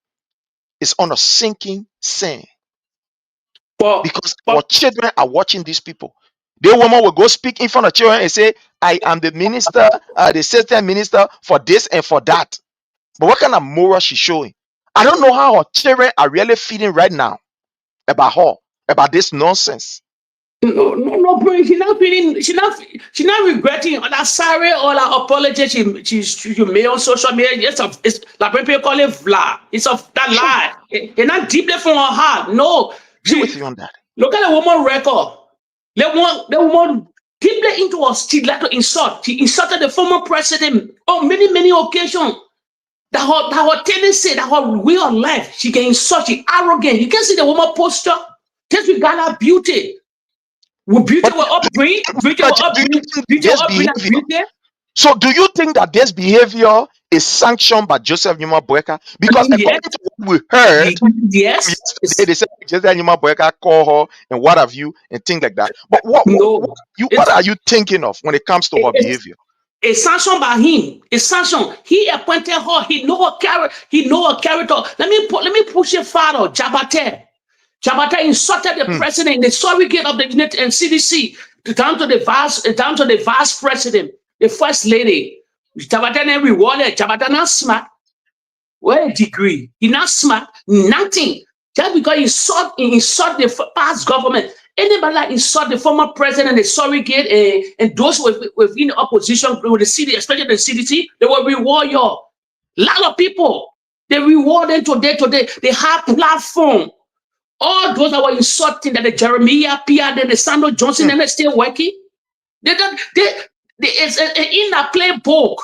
is on a sinking sand. Because our children are watching these people. The woman will go speak in front of children and say, I am the minister, the assistant minister for this and for that. But what kind of moral she's showing? I don't know how her children are really feeling right now about her, about this nonsense. No, bro. She's not feeling. She's not regretting that sorry or that apology she made on social media. It's like people call it vla. It's that lie. It's not deeply from her heart. No. With you on that. Look at the woman record. The woman deeply into us. She like to insult. She insulted the former president on many occasions. That her tendency, that her way of life, she can insult. She arrogant. You can see the woman posture. Just regard her beauty. Beauty will upbring. So do you think that this behavior is sanctioned by Joseph Numa Boeka? Because according to what we heard, yes, they said Joseph Numa Boeka call her and what have you and things like that. But what are you thinking of when it comes to her behavior? It's sanctioned by him. It's sanctioned. He appointed her. He know her character. Let me push it farther. Jabate insulted the president, the surrogate of the United and CDC, down to the vice president, the first lady. Jabate never rewarded. Jabate not smart. What a degree. He not smart. Nothing. Just because he insult the past government. Anybody that insult the former president, the surrogate, and those within the opposition, with the city, especially the CDC, they will reward you. A lot of people. They reward them today. They have platform. All those that were insulting that the Jeremiah, Pierre, then the Sandro Johnson, and they still working. It's in a playbook.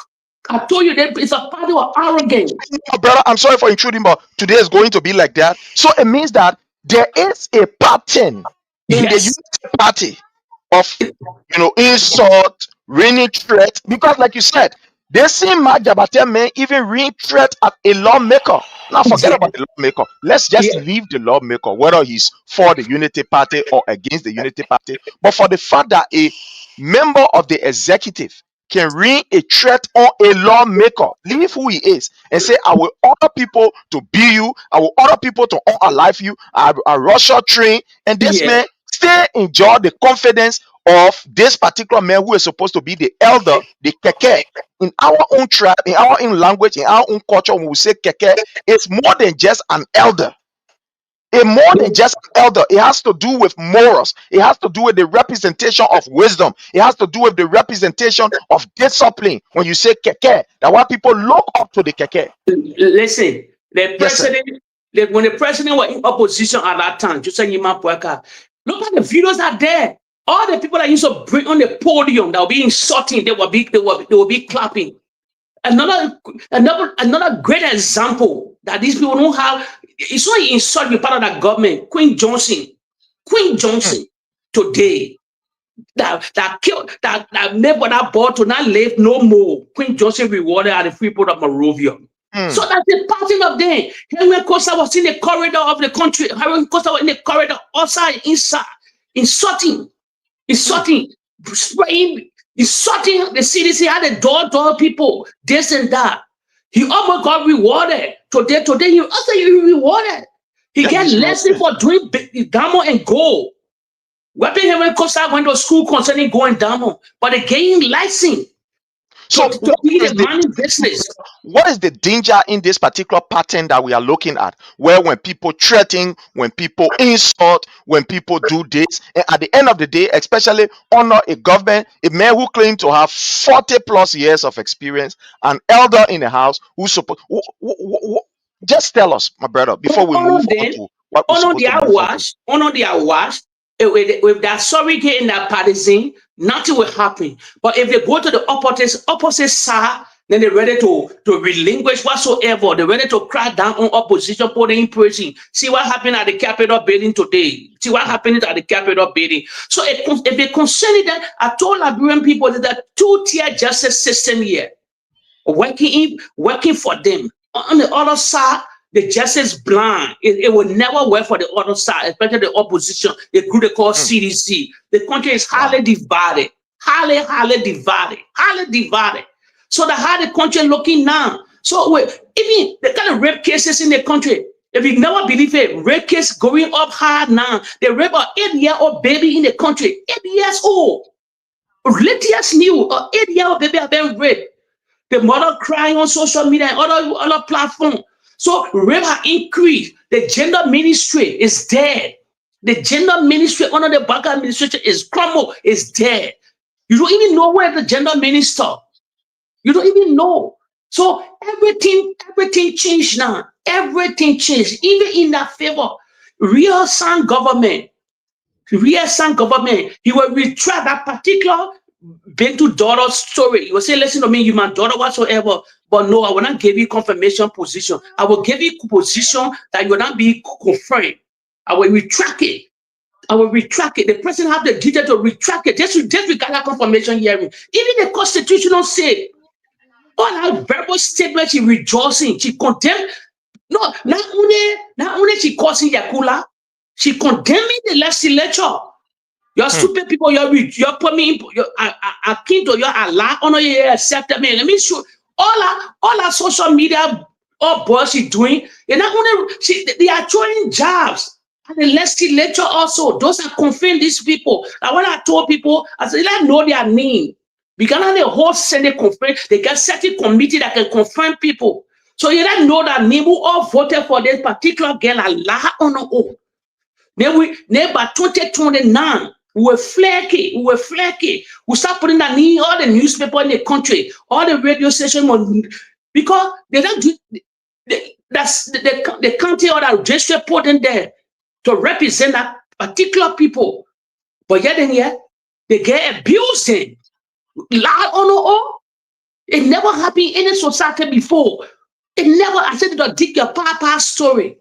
I told you that it's a party of arrogance. Brother, I'm sorry for intruding, but today is going to be like that. So it means that there is a pattern in the unity party of insult, raining threat, because like you said, they see Majabate men even ring threat at a lawmaker. Now forget about the lawmaker. Let's just leave the lawmaker, whether he's for the unity party or against the unity party. But for the fact that a member of the executive can ring a threat on a lawmaker, leave who he is, and say, I will order people to be you, I will order people to unalive you, I rush your train, and this man still enjoy the confidence of this particular man who is supposed to be the elder, the keke. In our own tribe, in our own language, in our own culture, when we say keke, it's more than just an elder. More than just an elder, it has to do with morals. It has to do with the representation of wisdom. It has to do with the representation of discipline. When you say keke, that's why people look up to the keke. Listen, the president, when the president was in opposition at that time, just saying, look at the videos are there. All the people that used to bring on the podium that will be insulting, they will be clapping. Another great example that these people don't have. It's not insult be part of that government. Queen Johnson today that killed that neighbor that bought to not live no more. Queen Johnson rewarded at the Freeport of Monrovia. So that's the pattern of them. Henry Costa was in the corridor of the country. Henry Costa was in the corridor outside, inside, insulting, spraying, insulting the CDC, had the door people, this and that. He almost got rewarded. Today he also rewarded. He got lesson for doing diamond and gold. Weapon Henry Costa went to school concerning gold and diamond, but they gave him license. So to be the money business. What is the danger in this particular pattern that we are looking at, where when people threaten, when people insult, when people do this, and at the end of the day, especially honor a government, a man who claims to have 40 plus years of experience, an elder in the house who's supposed, just tell us, my brother, before we move on to what we're supposed to move on to. Honor their wash. With that surrogate in that partisan, nothing will happen. But if they go to the opposite side, then they're ready to relinquish whatsoever. They're ready to crack down on opposition, put in prison. See what happened at the Capitol building today. See what happened at the Capitol building. So if they consider that, I told Liberian people that the two-tier justice system here, working for them. On the other side, the justice blind. It will never work for the other side, especially the opposition, the group they call CDC. The country is highly divided. Highly divided. So how the country looking now. So even the kind of rape cases in the country, if you never believe it, rape case going up hard now. They rape an 8-year-old baby in the country, 8 years old. Latest news, an 8-year-old baby have been raped. The mother crying on social media and other platforms. So rape has increased. The gender ministry is dead. The gender ministry under the BOAKAI administration is crumbled, is dead. You don't even know where the gender minister. You don't even know. So everything changed now. Everything changed, even in that favor. Real sound government. He will retract that particular Bintu daughter story. He will say, listen to me, you my daughter whatsoever. But no, I will not give you confirmation position. I will give you position that you will not be confirmed. I will retract it. The president have the duty to retract it. Just regard that confirmation hearing. Even the Constitution don't say. All her verbal statements, she rejoicing, she condemned. No, not only she causing Yakula, she condemning the legislature. Your stupid people, you're putting me, akin to your Allah, honor you, accept me. Let me show all our social media, all boys she doing. You're not only they are throwing jobs. And the legislature also, those are confirming these people. And when I told people, I said, I know their name. Because now the whole Senate confirm, they got certain committee that can confirm people. So you don't know that name who all voted for this particular girl, Allah honor all. Then by 2029, we were flaky. We start putting that in all the newspaper in the country, all the radio stations, because they don't do. That's the county or the district put in there to represent that particular people. But yet and yet, they get abusing. Loud on all. It never happened in any society before. It never, I said to dig your papa story.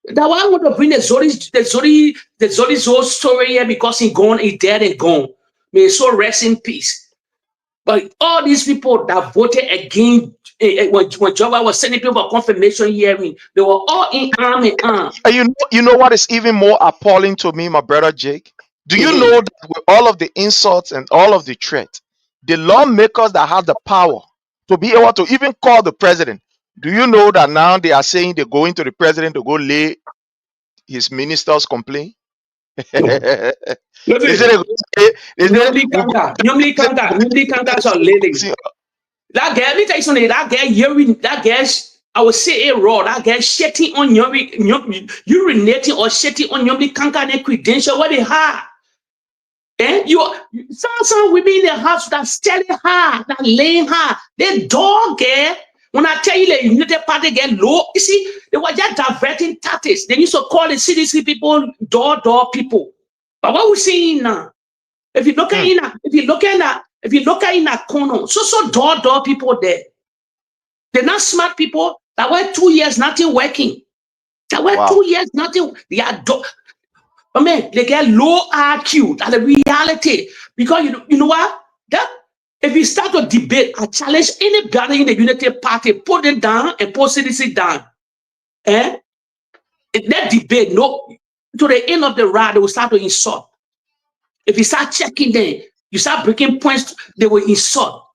That's why I want to bring the Zoli's whole story here, because he gone, he dead and gone. May his soul rest in peace. But all these people that voted against when Jehovah was sending people for confirmation hearing, they were all in arm and arm. And you know what is even more appalling to me, my brother Jake? Do you know that with all of the insults and all of the threats, the lawmakers that have the power to be able to even call the president, do you know that now they are saying they're going to the president to go lay his ministers complaint? Nobody can't lady. That girl, let me tell you something. That girl, that girl, I would say it raw. That girl shitting on urinating or shitting on your canker credential. What they have? And some women in the house that stealing her, that laying her. They dog girl. When I tell you the United Party get low, you see, they were just diverting tactics. They used to call the CDC people door people. But what we're seeing now, if you look at in that corner, so door people there. They're not smart people. That were 2 years nothing working. That were 2 years nothing. They are I mean, they get low IQ. That's the reality. Because you know what? That if you start to debate, I challenge anybody in the United Party, put it down and put CDC down. That debate, no, to the end of the ride, they will start to insult. If you start checking them, you start breaking points, they will insult.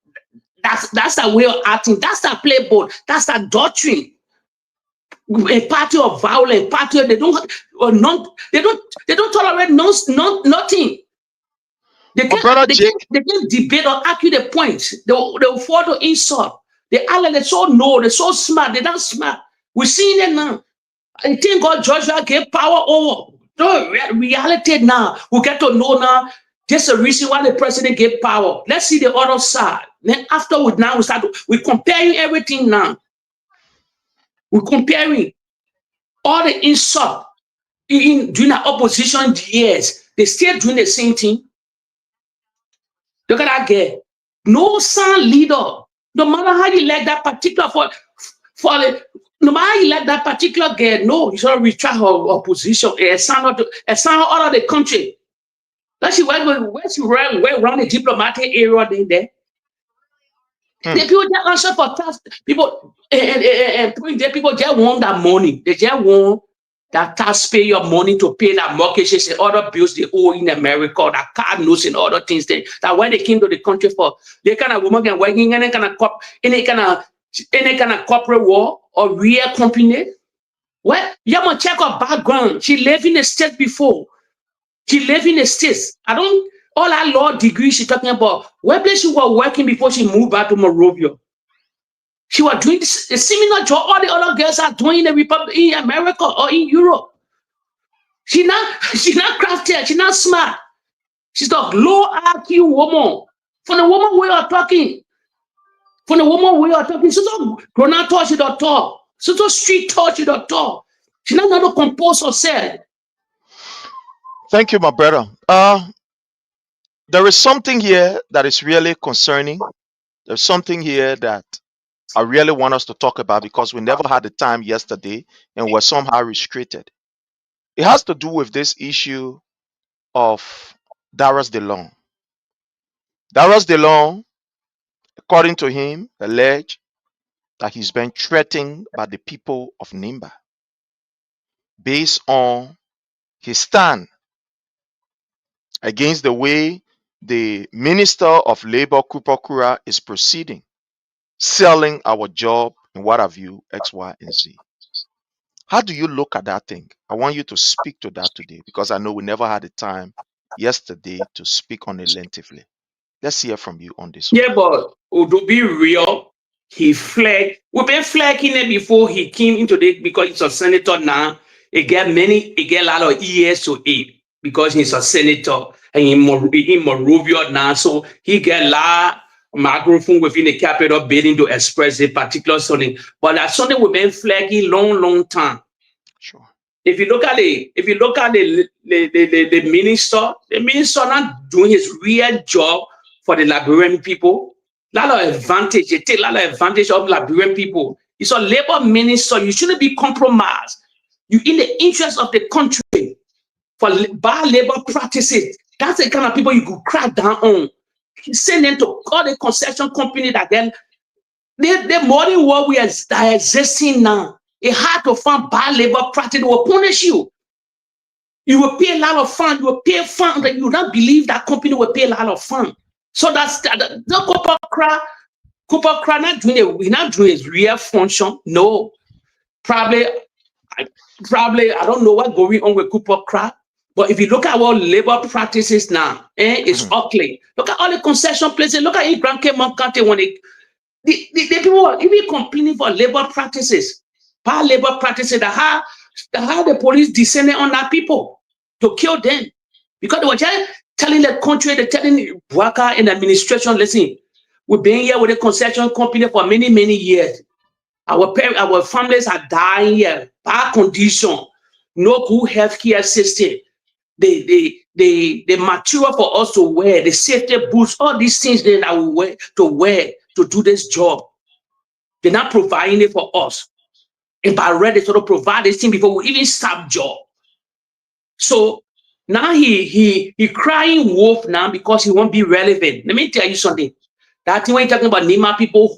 That's the way of acting. That's the playbook. That's the doctrine. A party of violence, party of, they don't tolerate nothing. They can't debate or argue the points. They'll fall to insult. They act like they're so smart. They're not smart. We're seeing it now. I think God Joshua gave power over. No, reality now. We get to know now. There's a reason why the president gave power. Let's see the other side. Then afterwards, now we're comparing everything now. We're comparing all the insult during the opposition years. They still doing the same thing. Look at that girl. No sound leader. No matter how you like that particular no matter how you like that particular girl, no, you should retract her position. A sound out of the country. That she went around the diplomatic area there. The people just answer for tax. People and people just want that money. They just want that taxpayer money to pay that mortgages and other bills they owe in America, that car notes and other things. That when they came to the country for, they kind of woman can work in any kind of corporate war or real company. Well, you must check her background. She lived in the States before. She lived in the States. All that law degree she's talking about, where place she was working before she moved back to Monrovia. She was doing a similar job all the other girls are doing in the Republic, in America or in Europe. She's not crafty, she's not smart. She's a low IQ woman. For the woman we are talking, she's a grown-up talk, she don't talk. She's a street talk, she don't talk. She's not going to compose herself. Thank you, my brother. There is something here that is really concerning. There's something here that I really want us to talk about because we never had the time yesterday and were somehow restricted. It has to do with this issue of Darius DeLong. Darius DeLong, according to him, alleged that he's been threatened by the people of Nimba based on his stand against the way the Minister of Labor, Kupa Kura, is proceeding, selling our job and what have you, X, Y, and Z. How do you look at that thing? I want you to speak to that today because I know we never had the time yesterday to speak on it lengthily. Let's hear from you on this. Yeah, but to be real, he flagged. We've been flagging it before he came into it because he's a senator now. He get a lot of years to eat because he's a senator and in Monrovia now. So he get a lot microphone within the Capitol building to express a particular something. But that something we've been flagging long time. Sure. If you look at the minister, the minister not doing his real job for the Liberian people. A lot of advantage, they take a lot of advantage of Liberian people. It's a labor minister. You shouldn't be compromised. You in the interest of the country for bad labor practices. That's the kind of people you could crack down on. Send them to call the concession company that then the modern world we are existing now. It's hard to find bad labor practice. They will punish you. You will pay a lot of fund. You will pay fund that you don't believe that company will pay a lot of fund. So that's the Cooper Cra not doing it. We're not doing his real function. No, probably I don't know what's going on with Cooper Cra. But if you look at what labor practices now, it's ugly. Look at all the concession places. Look at Grand County when the people are even complaining for labor practices, bad labor practices. How the police descended on that people to kill them because they were just telling the country, they're telling BOAKAI and administration, listen, we've been here with the concession company for many years. Our families are dying here, bad condition, no good healthcare system. The material for us to wear, the safety boots, all these things that we wear to do this job. They're not providing it for us. And by ready to provide this thing before we even start job. So now he crying wolf now because he won't be relevant. Let me tell you something. That thing when you're talking about Nima people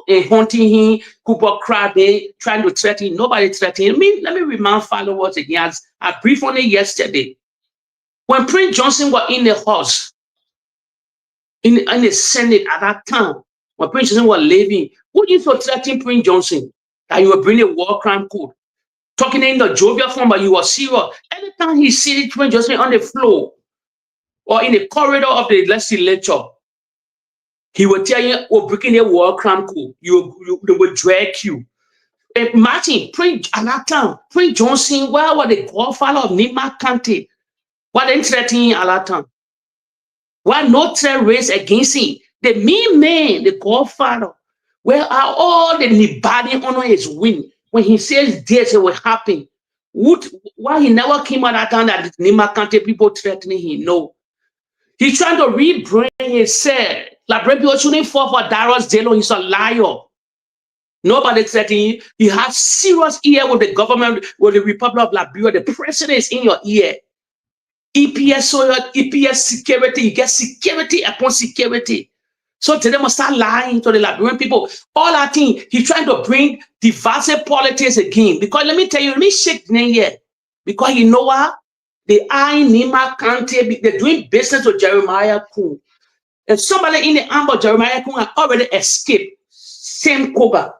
hunting him, Cooper Cra, trying to threaten him, nobody threatening him. Let me remind followers again. I briefed on it yesterday. When Prince Johnson was in the house, in the Senate at that time, when Prince Johnson was leaving, who you so threatening Prince Johnson? That you will bring a war crime code. Talking in the jovial form, but you were serious. Anytime he sees Prince Johnson on the floor or in the corridor of the legislature, he will tell you, we're breaking a war crime code. They will drag you. Imagine, at that time, Prince Johnson, where was the godfather of Nima County? Why they threatening at that time? Why no threat raised against him? The mean man, the godfather, where are all the Nibadi honor his win? When he says this, it will happen. Why he never came out that time that Nima County people threatening him? No. He's trying to rebrand himself. Like people shouldn't fall for Darius Delo. He's a liar. Nobody threatening him. He has serious ear with the government, with the Republic of Liberia. The president is in your ear. EPS security, you get security upon security. So today must start lying to the Liberian people. All that thing, he's trying to bring divisive politics again. Because let me tell you, let me shake the name here. Because you know what? They are in Nima County, they're doing business with Jeremiah Kun. And somebody in the amber Jeremiah Kun had already escaped. Same Koga.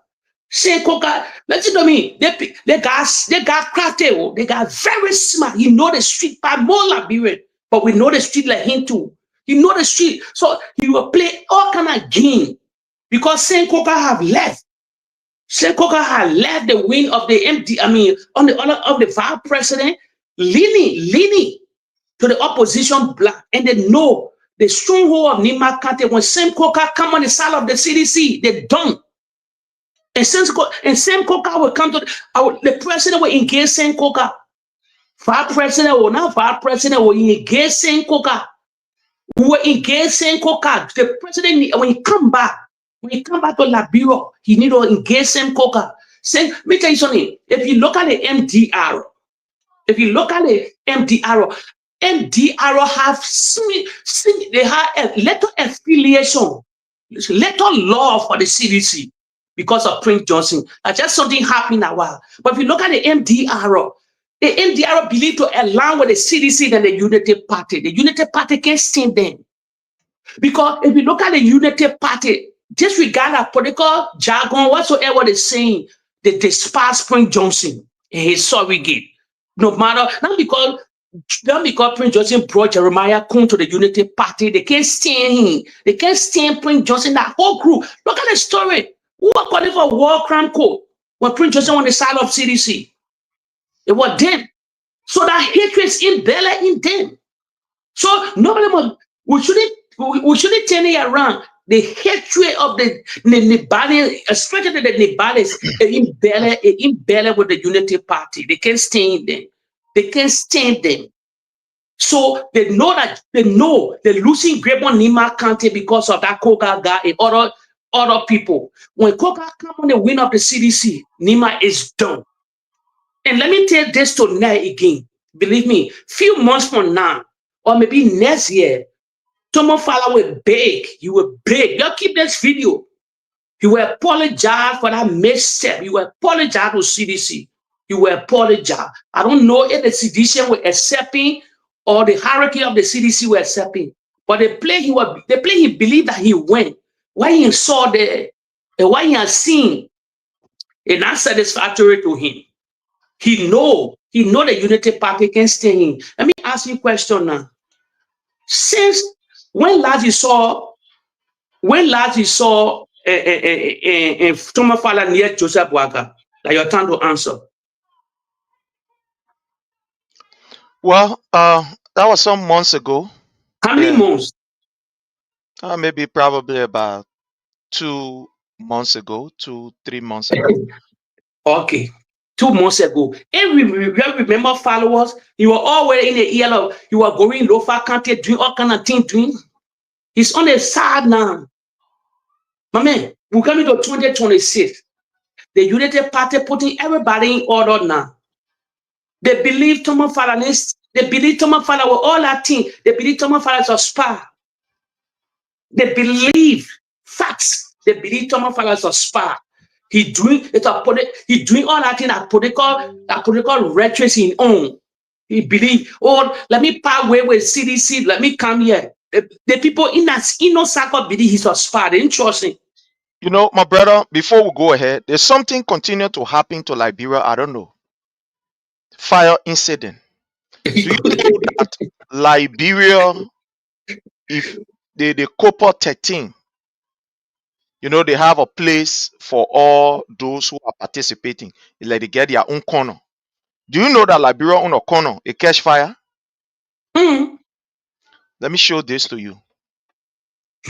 Listen to me. They got crafty. They got very smart. He know the street by more Liberian, but we know the street like him too. He know the street, so he will play all kind of game because Saint Coca have left. Saint Coca have left the wing of the MD. I mean, on the honor of the vice president, leaning to the opposition bloc, and they know the stronghold of Nima County. When Saint Coca come on the side of the CDC, they don't. And Sam Coca will come to the president will engage Sam Coca. Vice president will engage Sam Coca. We will engage Sam Coca. The president, when he come back to Liberia, he need to engage Sam Coca. Let me tell you something. If you look at the MDR, MDR have they have a letter affiliation, letter law for the CDC. Because of Prince Johnson. Just something happened a while. But if you look at the MDR believe to align with the CDC than the Unity Party. The Unity Party can't stand them. Because if you look at the Unity Party, disregard our political jargon, whatsoever they're saying, they despise Prince Johnson and his surrogate. No matter, not because Prince Johnson brought Jeremiah Kun to the Unity Party, they can't stand him. They can't stand Prince Johnson, that whole group. Look at the story. Who are calling for war crime code when Prince Johnson on the side of CDC? It was them. So that hatred is in them. So nobody must, we shouldn't turn it around. the hatred of the Nibali, especially the Nibalis, in Bele with the Unity Party. They can't stand them. They can't stand them. So they know they're losing grip on Nima County because of that Koga guy and other people. When Koga come on the win of the CDC, Nima is done. And let me tell this tonight again. Believe me, few months from now, or maybe next year, Tomo Fala will beg. You will beg. Y'all keep this video. You will apologize for that misstep. You will apologize to CDC. You will apologize. I don't know if the CDC will accept him or the hierarchy of the CDC will accept him. But the play he believed that he went. Why he saw why he has seen it not satisfactory to him. He know the Unity Party can stay in. Let me ask you a question now. Since when last you saw Thomas Fala near Joseph Waka? That your time to answer. Well, that was some months ago. How many months? Maybe probably about 2 months ago, 2-3 months ago. Okay. 2 months ago. And we remember followers, you were already in the ear of, you were going lower country, doing all kind of things, doing. He's on the side now. My man, we're coming to 2026. The Unity Party putting everybody in order now. They believe Thomas Fala with all that thing. They believe Thomas Fala is a spy. They believe facts. They believe Thomas Fala is a spy. He doing all that thing that political rhetoric in own. He believe, let me part way with CDC, let me come here. The people in no circle believe he's a spy. They didn't trust him. You know, my brother, before we go ahead, there's something continue to happen to Liberia. I don't know. Fire incident. Do you know that Liberia, if the Copper 13, you know, they have a place for all those who are participating. It's like they get their own corner. Do you know that Liberia own a corner? It catch fire? Let me show this to you.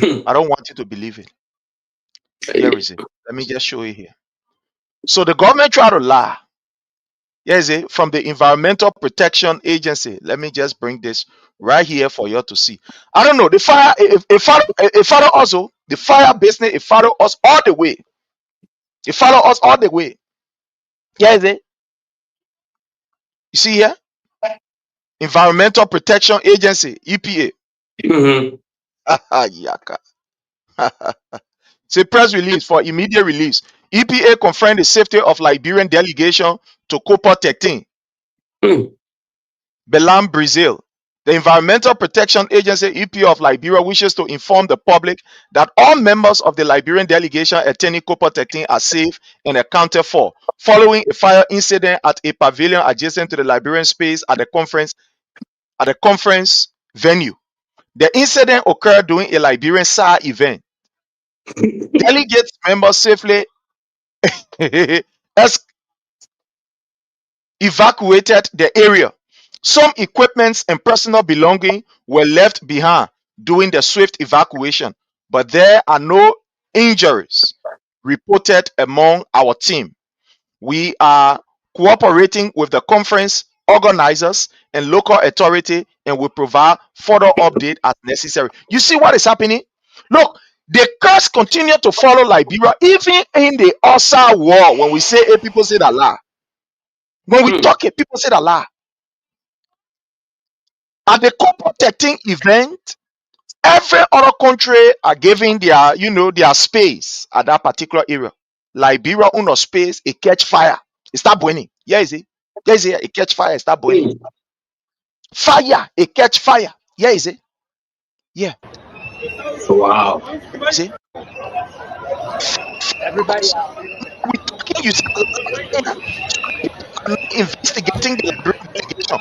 I don't want you to believe it. Here is it. Let me just show you here. So the government try to lie. Here is it from the Environmental Protection Agency. Let me just bring this right here for you to see. I don't know. The fire, it follow also. The fire business, it follow us all the way. It follow us all the way. Here is it. You see here? Environmental Protection Agency, EPA. Yaka. It's a press release for immediate release. EPA confirmed the safety of Liberian delegation to Copper 13. Belém, Brazil. The Environmental Protection Agency EPA of Liberia wishes to inform the public that all members of the Liberian delegation attending Copper 13 are safe and accounted for, following a fire incident at a pavilion adjacent to the Liberian space at the conference venue. The incident occurred during a Liberian SAR event. Delegates members safely evacuated the area. Some equipments and personal belongings were left behind during the swift evacuation, but there are no injuries reported among our team. We are cooperating with the conference organizers and local authority and will provide further update as necessary. You see what is happening? Look, the curse continue to follow Liberia, even in the Osa war. When we say it, people say that lie. When we talk it, people say that lie. At the Copper 13 event, every other country are giving their, their space at that particular area. Liberia own a space, it catch fire, it start burning. Yeah, is it? Yeah, is it? It catch fire, it start burning. Fire, it catch fire. Yeah, is it? Yeah. Wow. See? Everybody. We talking, you see, investigating the Liberian delegation.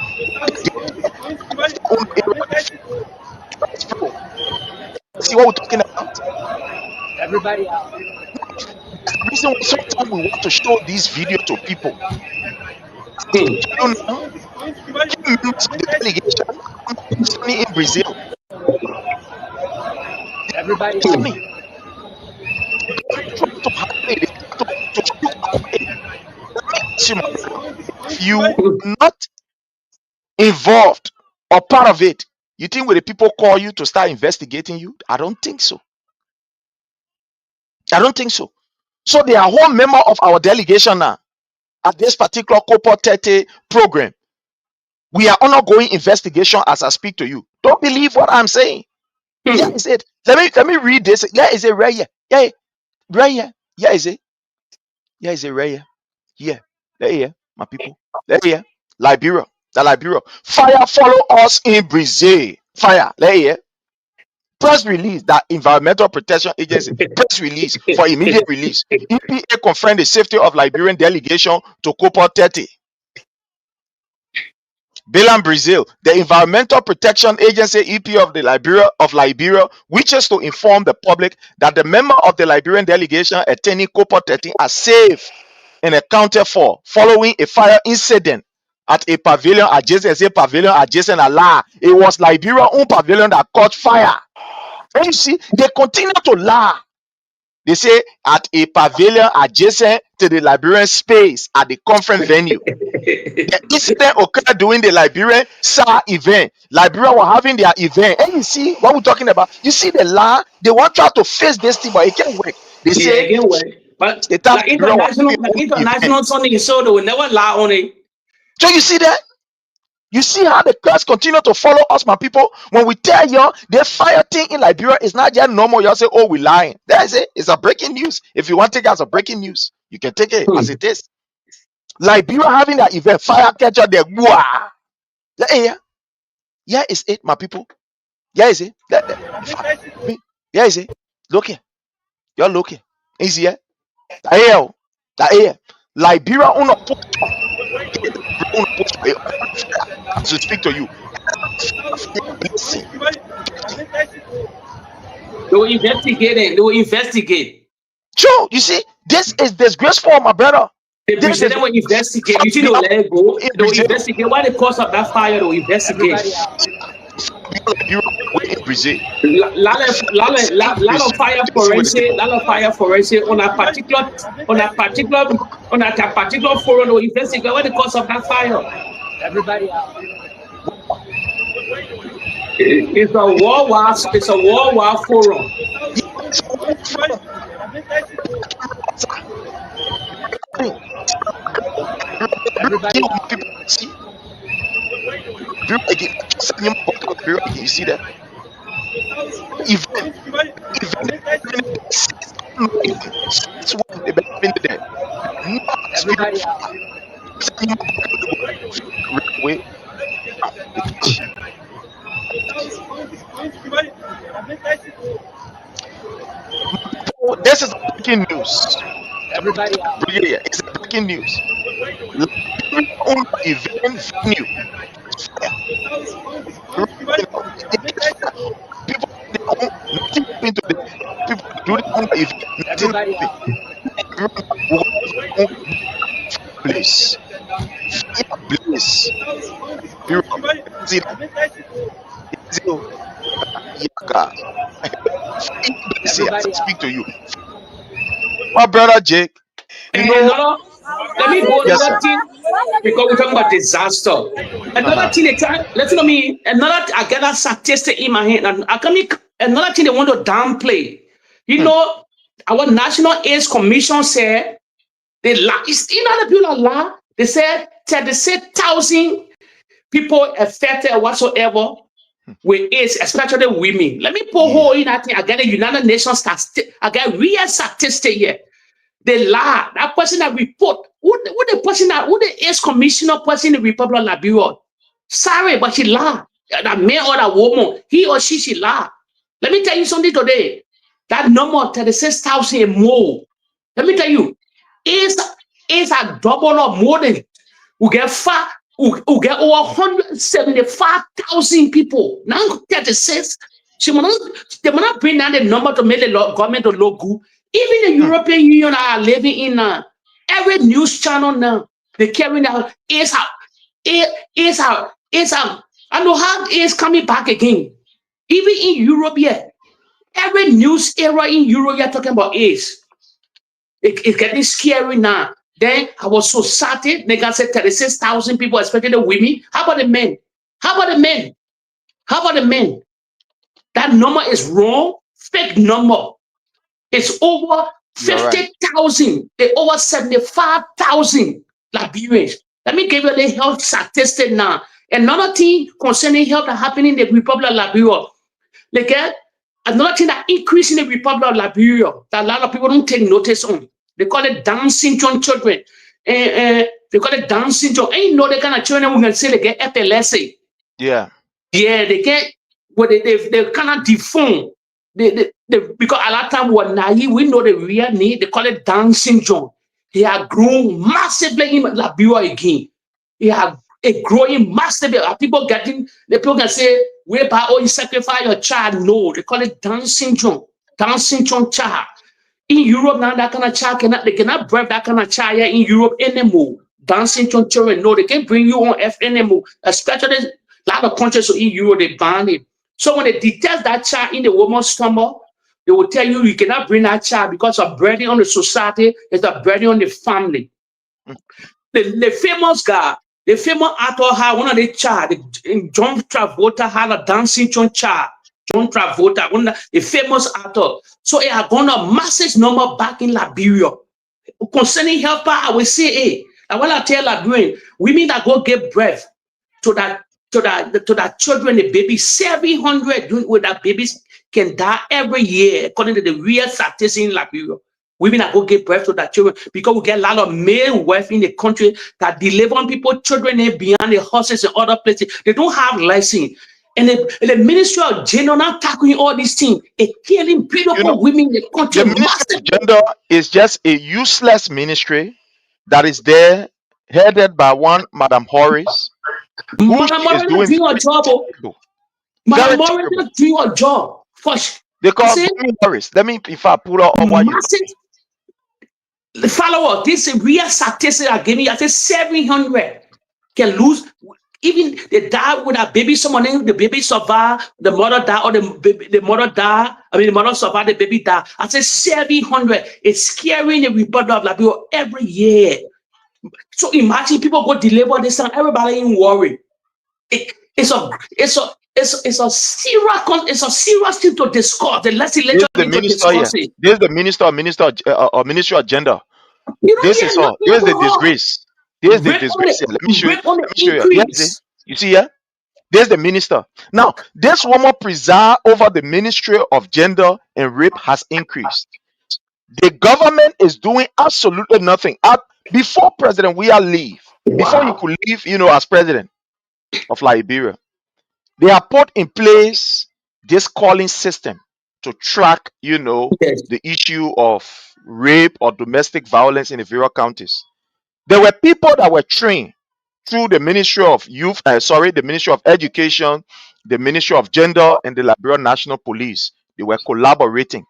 See what we're talking about? Everybody out. That's the reason why sometimes we want to show this video to people. You know, members of the delegation in Brazil. Everybody out. you not involved or part of it, you think when the people call you to start investigating you? I don't think so. I don't think so. So they are whole member of our delegation now at this particular Copper 30 program. We are undergoing investigation as I speak to you. Don't believe what I'm saying. Yeah, is it? Let me read this. Yeah, is it right here? Yeah, right here. Yeah, is it? Yeah, is it right here? Yeah, there here, my people. There here. Liberia. The Liberia. Fire follow us in Brazil. Fire. There here. Press release that Environmental Protection Agency press release for immediate release. EPA confirmed the safety of Liberian delegation to Copper 30. Belém, Brazil. The Environmental Protection Agency (EPA) of Liberia wishes to inform the public that the member of the Liberian delegation attending Copper 30 are safe and accounted for following a fire incident at a pavilion adjacent. Allah. It was Liberia's own pavilion that caught fire. And you see, they continue to lie. They say at a pavilion adjacent to the Liberian space at the conference venue. The incident occurred during the Liberian SAR event. Liberia were having their event. And you see what we're talking about. You see the lie. They want to try to face this thing, but it can't work. They say it can work. But the time like international Sunday so they will never lie on it. So you see that? You see how the curse continue to follow us, my people. When we tell you the fire thing in Liberia is not just normal, you say, "Oh, we lying." That's it. It's a breaking news. If you want to take it as a breaking news, you can take it as it is. Liberia having that event, fire catcher there. Yeah, yeah, is it, my people? Yeah, is it? Yeah, is it? Look here. You're looking. Is here? Liberia on a to speak to you. They will investigate it. They will investigate. Sure, you see, this is disgraceful, my brother. The president will investigate. You see, they will let it go. They will investigate. Why the cause of that fire? They will investigate. Lot of fire forensic on a particular forum. They will investigate what the cause of that fire. Everybody out. It's a worldwide forum. You see that? This is breaking news. Everybody, it's breaking news. Own event venue. People into the people do their own event. Please. Please. Speak to you. My brother Jake. You know, let me go another thing because we're talking about disaster. Another thing they try, I get a statistic in my hand, and another thing they want to downplay. You know, our National AIDS Commission said they lie. The people lie. They said 36,000 people affected whatsoever with AIDS, especially women. Let me put hold in that thing. I get a United Nations statistic. I get real statistic here. They lie. That person that report, who the AIDS commissioner person in the Republic of Liberia? Sorry, but she lied. That man or that woman, he or she lied. Let me tell you something today. That number 36,000 and more. Let me tell you, is a double or more than we get over 175,000 people. Now 36. They will not bring down the number to make the government look good. Even the European Union are living in every news channel now. They carrying out is out. I know how it is coming back again. Even in Europe, yeah. Every news era in Europe, you're talking about AIDS. It's getting scary now. Then our society, they can say 36,000 people, especially the women. How about the men? How about the men? How about the men? That number is wrong, fake number. It's over You're right. 50,000, over 75,000 Liberians. Let me give you the health statistic now. Another thing concerning health that happening in the Republic of Liberia. Like, another thing that increased in the Republic of Liberia that a lot of people don't take notice on. They call it Down syndrome children. They call it Down syndrome. And you know the kind of children we can say they get epilepsy. Yeah. Yeah, they get, well, they cannot deform. Because a lot of time we're naive, we know the real need. They call it Down syndrome. They are growing massively in Liberia again. They are growing massively. People can say, whereby, oh, you sacrifice your child. No, they call it Down syndrome. Down syndrome child. In Europe now, that kind of child they cannot birth that kind of child here in Europe anymore. Down syndrome children, no, they can't bring you on F anymore. Especially a lot of countries in Europe, they ban it. So when they detect that child in the woman's stomach, they will tell you cannot bring that child because of burden on the society, it's a burden on the family. The famous guy, the famous actor had one of the child, John Travolta had a Down syndrome child. John Travolta, one of the famous actor. So it had gone a massive number back in Liberia. Concerning health, I will say, hey, I want to tell Liberian women that go give birth to that children, the baby, 700 with that babies can die every year, according to the real statistics in Liberia. Women that go give birth to that children because we get a lot of male wife in the country that deliver people children beyond the horses and other places. They don't have license. And the Ministry of Gender now tackling all these things, it killing beautiful women in the country. The Ministry of Gender is just a useless ministry that is there, headed by one Madam Horace, who Madam she is Horace doing doing her job. Madam Horace doing her job. They call Horace. Let me, if I pull up what you follow up. This is real statistics are giving. I said 700 can lose. Even they die with a baby, someone the baby survive, the mother die, or the mother die. I mean, the mother survive, the baby die. I said 700. It's scaring the Republic of Liberia every year. So imagine people go deliver this and everybody ain't worried. It's a serious thing to discuss. The legislature need to discuss it. This is the Ministry of Gender. This is all. This is the disgrace. This is the disgrace here. Let me show you. Yes, you see here? There's the minister. Now, this woman preside over the Ministry of Gender and Rape has increased. The government is doing absolutely nothing. Before President Weah leave, before he could leave, as president of Liberia, they have put in place this calling system to track, the issue of rape or domestic violence in the various counties. There were people that were trained through the Ministry of the Ministry of Education, the Ministry of Gender, and the Liberian National Police. They were collaborating.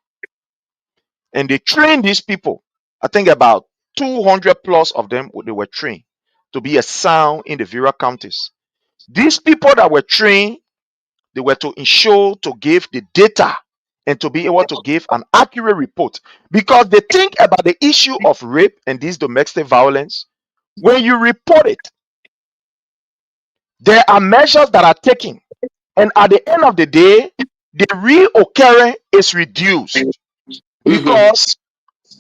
And they trained these people. I think about 200 plus of them, they were trained to be a sound in the various counties. These people that were trained, they were to ensure to give the data and to be able to give an accurate report, because they think about the issue of rape and this domestic violence. When you report it, there are measures that are taken, and at the end of the day, the reoccurrence is reduced. Because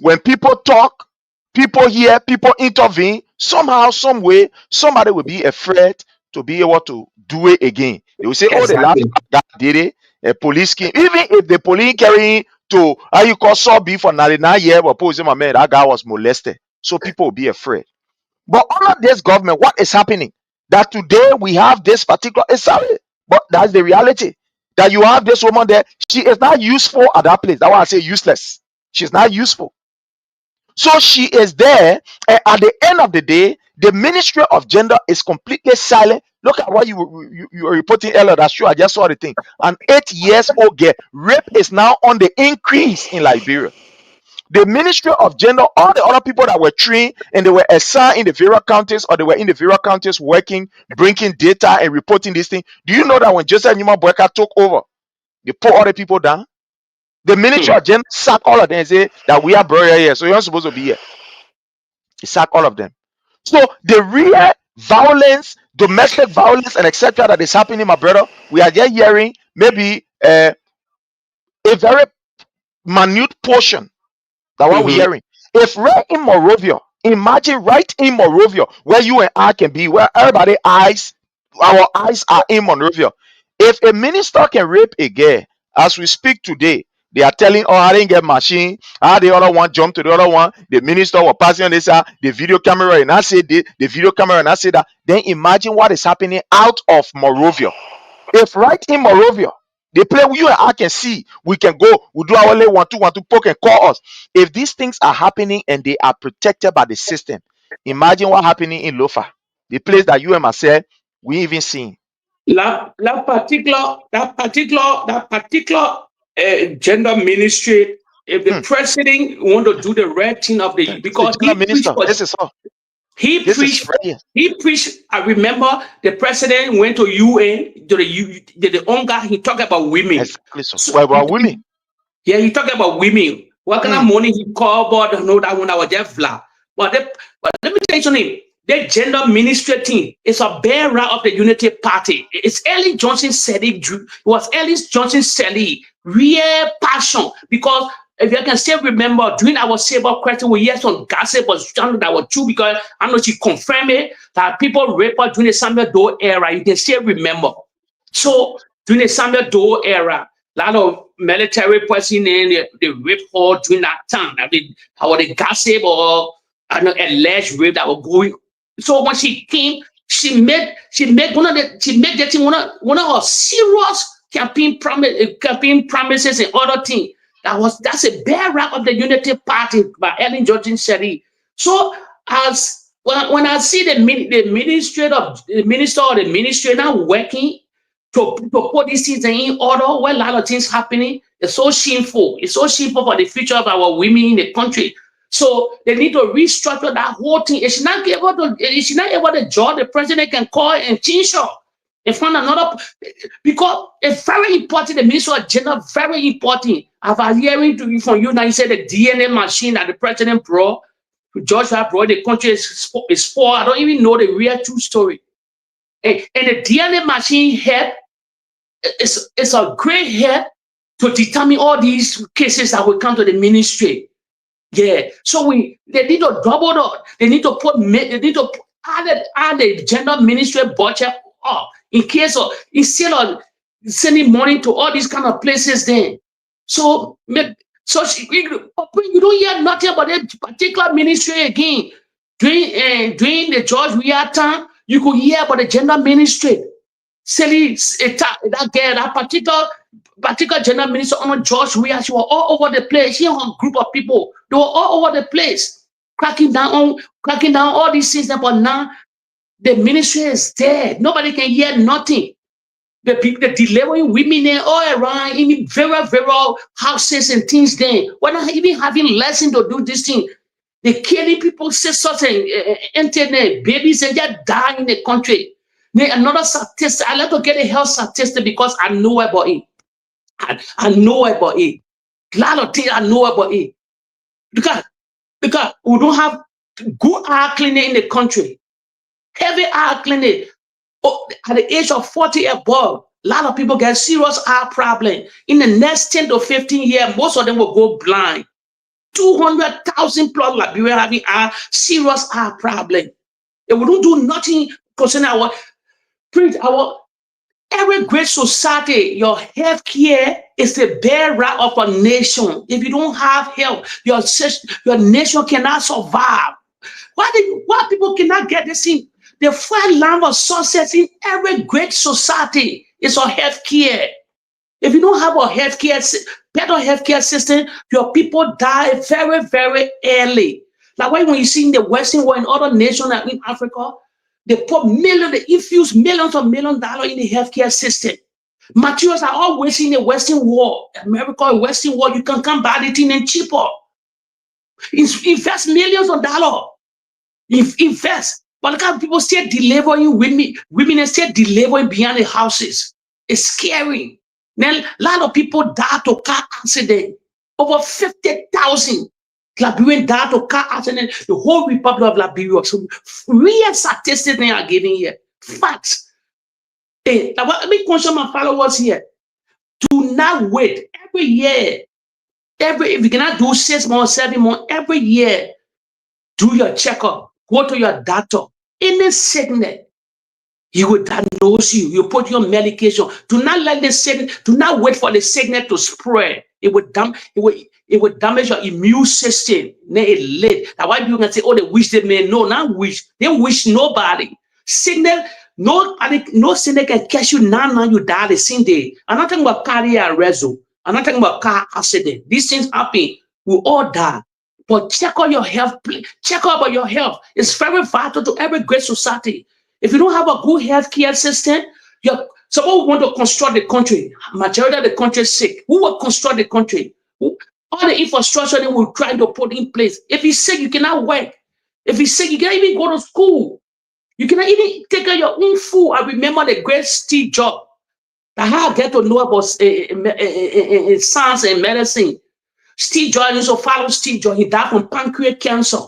when people talk, people hear, people intervene, somehow, some way, somebody will be afraid to be able to do it again. They will say, oh, the last guy did it, a police came. Even if the police carrying to how you call saw beef for 99 years, but posing my man, that guy was molested. So people will be afraid. But under this government, what is happening? That today we have this particular, sorry, but that's the reality. That you have this woman there, she is not useful at that place. That's why I say useless. She's not useful. So she is there, and at the end of the day, the Ministry of Gender is completely silent. Look at what you were reporting earlier. That's true. I just saw the thing. An 8-year-old girl, rape is now on the increase in Liberia. The Ministry of Gender, all the other people that were trained and they were assigned in the various counties, or they were in the various counties working, bringing data and reporting this thing. Do you know that when Joseph Newman Boyka took over, they put all the people down? The Ministry of Gender sacked all of them and say that we are buried here, so you're not supposed to be here. He sacked all of them. So the real violence, domestic violence, and etc. that is happening, my brother, we are just hearing maybe a very minute portion that what we're hearing. If right in Morovia, imagine right in Morovia, where you and I can be, where everybody eyes, our eyes are in Monrovia. If a minister can rape a girl, as we speak today, they are telling, oh, I didn't get machine. Ah, the other one jumped to the other one. The minister was passing on this, the video camera, and I said the video camera, and I said that. Then imagine what is happening out of Morovia. If right in Morovia, they play you and I can see, we can go, we do our little 1-2-1-2 poke and call us. If these things are happening and they are protected by the system, imagine what happening in Lofa, the place that you and myself we even seen. That particular gender ministry, if the president want to do the right thing of the, because he preached for, this is all. He preached. I remember the president went to UN, to the UNGA. He talked about women. Exactly so. Well, about women. Yeah, he talked about women. What kind of money he called, but no, that one I was just flat. But let me tell you something. The gender ministry thing is a bearer of the Unity Party. It's Ellie Johnson said it. It was Ellie Johnson said it. Real passion. Because if you can still remember, during our Saber question, we hear some gossip was that was true, because I know she confirmed it that people rape her during the Samuel Doe era. You can still remember. So during the Samuel Doe era, a lot of military person they rape her during that time. I mean, how the gossip or alleged rape that was going. So when she came, she made that thing one of her serious campaign promises and other things. That's a bear rap of the Unity Party by Ellen Johnson Sherry. So as when I see the minister or the administrator working to put these things in order, where a lot of things happening, it's so shameful. It's so shameful for the future of our women in the country. So they need to restructure that whole thing. If she's not able to job, the president can call and change her and find another, because it's very important. The minister of gender, very important. I've been hearing from you now. You said the DNA machine that the president brought, George brought, the country is poor. I don't even know the real true story. And the DNA machine help. It's a great help to determine all these cases that will come to the ministry. Yeah, so they need to double up. They need to add the gender ministry budget up in case of, instead of sending money to all these kind of places then. So you don't hear nothing about that particular ministry again. During the George Weah time, you could hear about the gender ministry. That particular gender minister on George Weah, she was all over the place. She had a group of people. They were all over the place, cracking down all these things. But now the ministry is dead. Nobody can hear nothing. The people delivering women there all around in very, very houses and things there. We're not even having lesson to do this thing. They're killing people, sisters and internet, babies, and just die in the country. Another statistic, I like to get a health statistic because I know about it. I know about it. A lot of things I know about it. Because we don't have good eye clinic in the country. Heavy eye clinic. At the age of 40 above, a lot of people get serious eye problem. In the next 10 to 15 years, most of them will go blind. 200,000 plus Liberia having serious eye problem. If we don't do nothing concerning every great society, your health care is the bearer of a nation. If you don't have health, your nation cannot survive. Why people cannot get this thing? The first line of success in every great society is our health care. If you don't have a better healthcare system, your people die very, very early. Like when you see in the Western world, in other nations like in Africa, they infuse millions of dollars in the healthcare system. Materials are always in the Western world. America, Western world, you can come buy the thing and cheaper. Invest millions of dollars. Invest. But look how people still delivering women are still delivering behind the houses. It's scary. Then a lot of people die to car accident. Over 50,000. Liberian died to car accident, the whole Republic of Liberia. So real statistics they are giving here. Facts. Hey, let me question my followers here. Do not wait. Every year, if you cannot do 6 months, 7 months, every year, do your checkup. Go to your doctor. Any sickness, he will diagnose you. You put your medication. Do not let the sickness, do not wait for the sickness to spread. It would damage your immune system. Then it late. That's why people can say, oh, they wish they may know. Not wish. They wish nobody. Sickness, no sickness can catch you now you die the same day. I'm not talking about cardiac arrest. I'm not talking about car accident. These things happen. We all die. But check on your health. Check out about your health. It's very vital to every great society. If you don't have a good healthcare system, someone want to construct the country. Majority of the country is sick. Who will construct the country? All the infrastructure they will try to put in place. If you're sick, you cannot work. If you're sick, you cannot even go to school. You cannot even take care of your own food. I remember the great Steve Jobs. How I get to know about science and medicine. Steve Jobs used to follow Steve Jobs. He died from pancreatic cancer.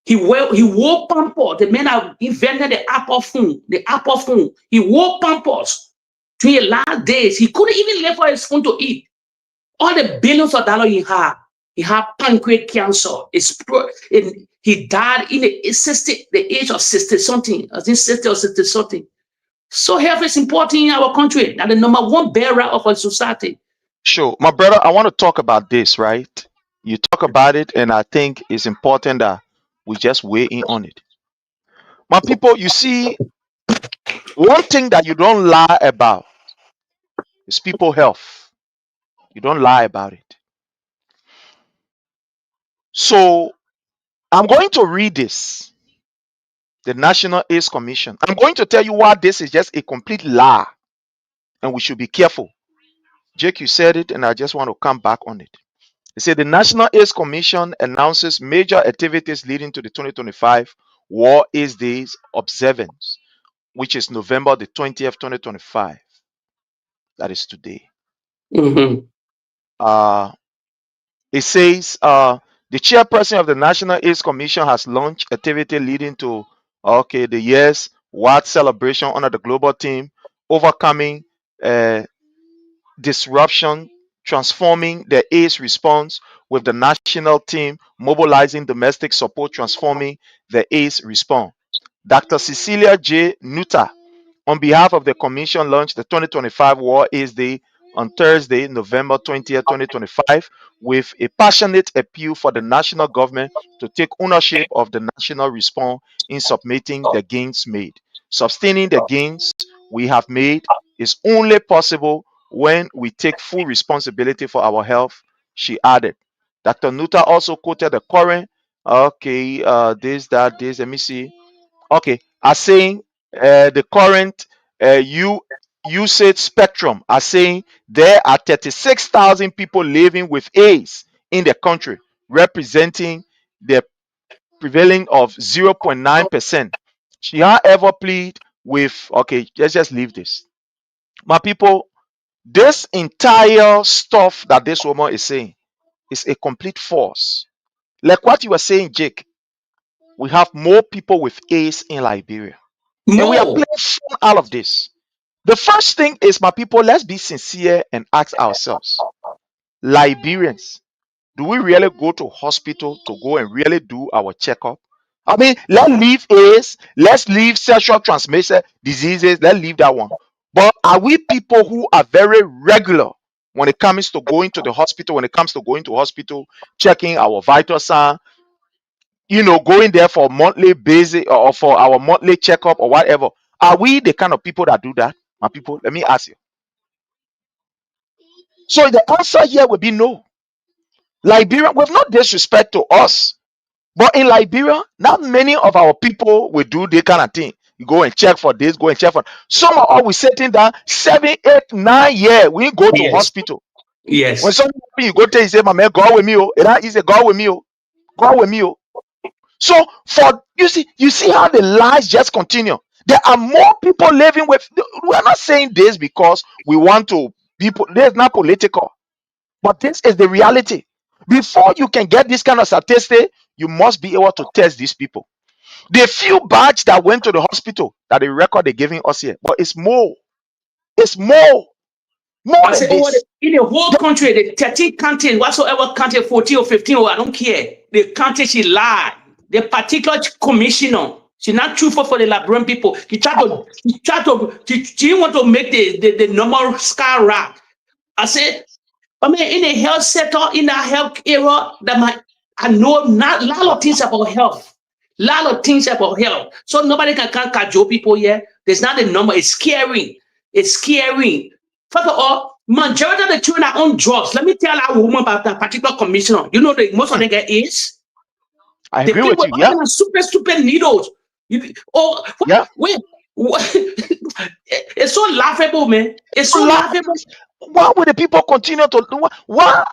He wore Pampers. The man that invented the Apple phone. The Apple phone. He wore Pampers during his last days. He couldn't even live for his phone to eat. All the billions of dollars he had pancreatic cancer. He died in the age of 60 something. I think 60 or 60 something. So health is important in our country. That the number one barrier of our society. Sure. My brother, I want to talk about this, right? You talk about it, and I think it's important that we just weigh in on it. My people, you see, one thing that you don't lie about is people health. You don't lie about it. So I'm going to read this. The National AIDS Commission. I'm going to tell you why this is just a complete lie, and we should be careful. Jake, you said it, and I just want to come back on it. It said the National AIDS Commission announces major activities leading to the 2025 War AIDS Days observance, which is November the 20th, 2025. That is today. Mm-hmm. It says the chairperson of the National AIDS Commission has launched activity leading to the year's wide celebration under the global theme overcoming disruption, transforming the AIDS response, with the national team mobilizing domestic support, transforming the AIDS response. Dr. Cecilia J. Nutter, on behalf of the Commission, launched the 2025 War AIDS Day on Thursday, November 20th, 2025, with a passionate appeal for the national government to take ownership of the national response in submitting the gains made. Sustaining the gains we have made is only possible when we take full responsibility for our health, she added. Dr. Nutter also quoted the current, let me see. Are saying the current usage spectrum are saying there are 36,000 people living with AIDS in the country, representing the prevailing of 0.9%. She, however, plead with let's just leave this. My people, this entire stuff that this woman is saying is a complete force. Like what you were saying, Jake, we have more people with AIDS in Liberia. And we are playing fun out of this. The first thing is, my people, let's be sincere and ask ourselves, Liberians, do we really go to hospital to go and really do our checkup? I mean, let's leave AIDS, let's leave sexual transmission diseases, let's leave that one. But are we people who are very regular when it comes to going to the hospital, checking our vital sign, going there for monthly basis or for our monthly checkup or whatever? Are we the kind of people that do that? My people, let me ask you. So the answer here would be no. Liberia, with no disrespect to us, but in Liberia, not many of our people will do this kind of thing. You go and check for this, go and check for. Some are always sitting down 7, 8, 9 years. We go to hospital. Yes. When somebody you go tell you say, my man, go with me, oh. And he say, go with me, oh. Go with me, oh. So you see how the lies just continue. There are more people living with. We are not saying this because we want to be. This is not political, but this is the reality. Before you can get this kind of statistic, you must be able to test these people. The few batch that went to the hospital, that the record they're giving us here, but it's more. It's more I say, than oh, this. in the whole country, the 13 counties, whatsoever county, 14 or 15, I don't care. The county, she lied. The particular commissioner, she's not truthful for the Liberian people. She want to make the normal skyrocket. I said, I mean, in the health sector, in the health era, I know not a lot of things about health. So nobody can cajole people here. There's not a number. It's scary. First of all, majority of the children are on drugs. Let me tell that woman about that particular commissioner. You know, most of them get AIDS. I They agree play with with you. Yeah. stupid needles. Yeah. Wait. It's so laughable, man. It's so laughable. Why would the people continue to why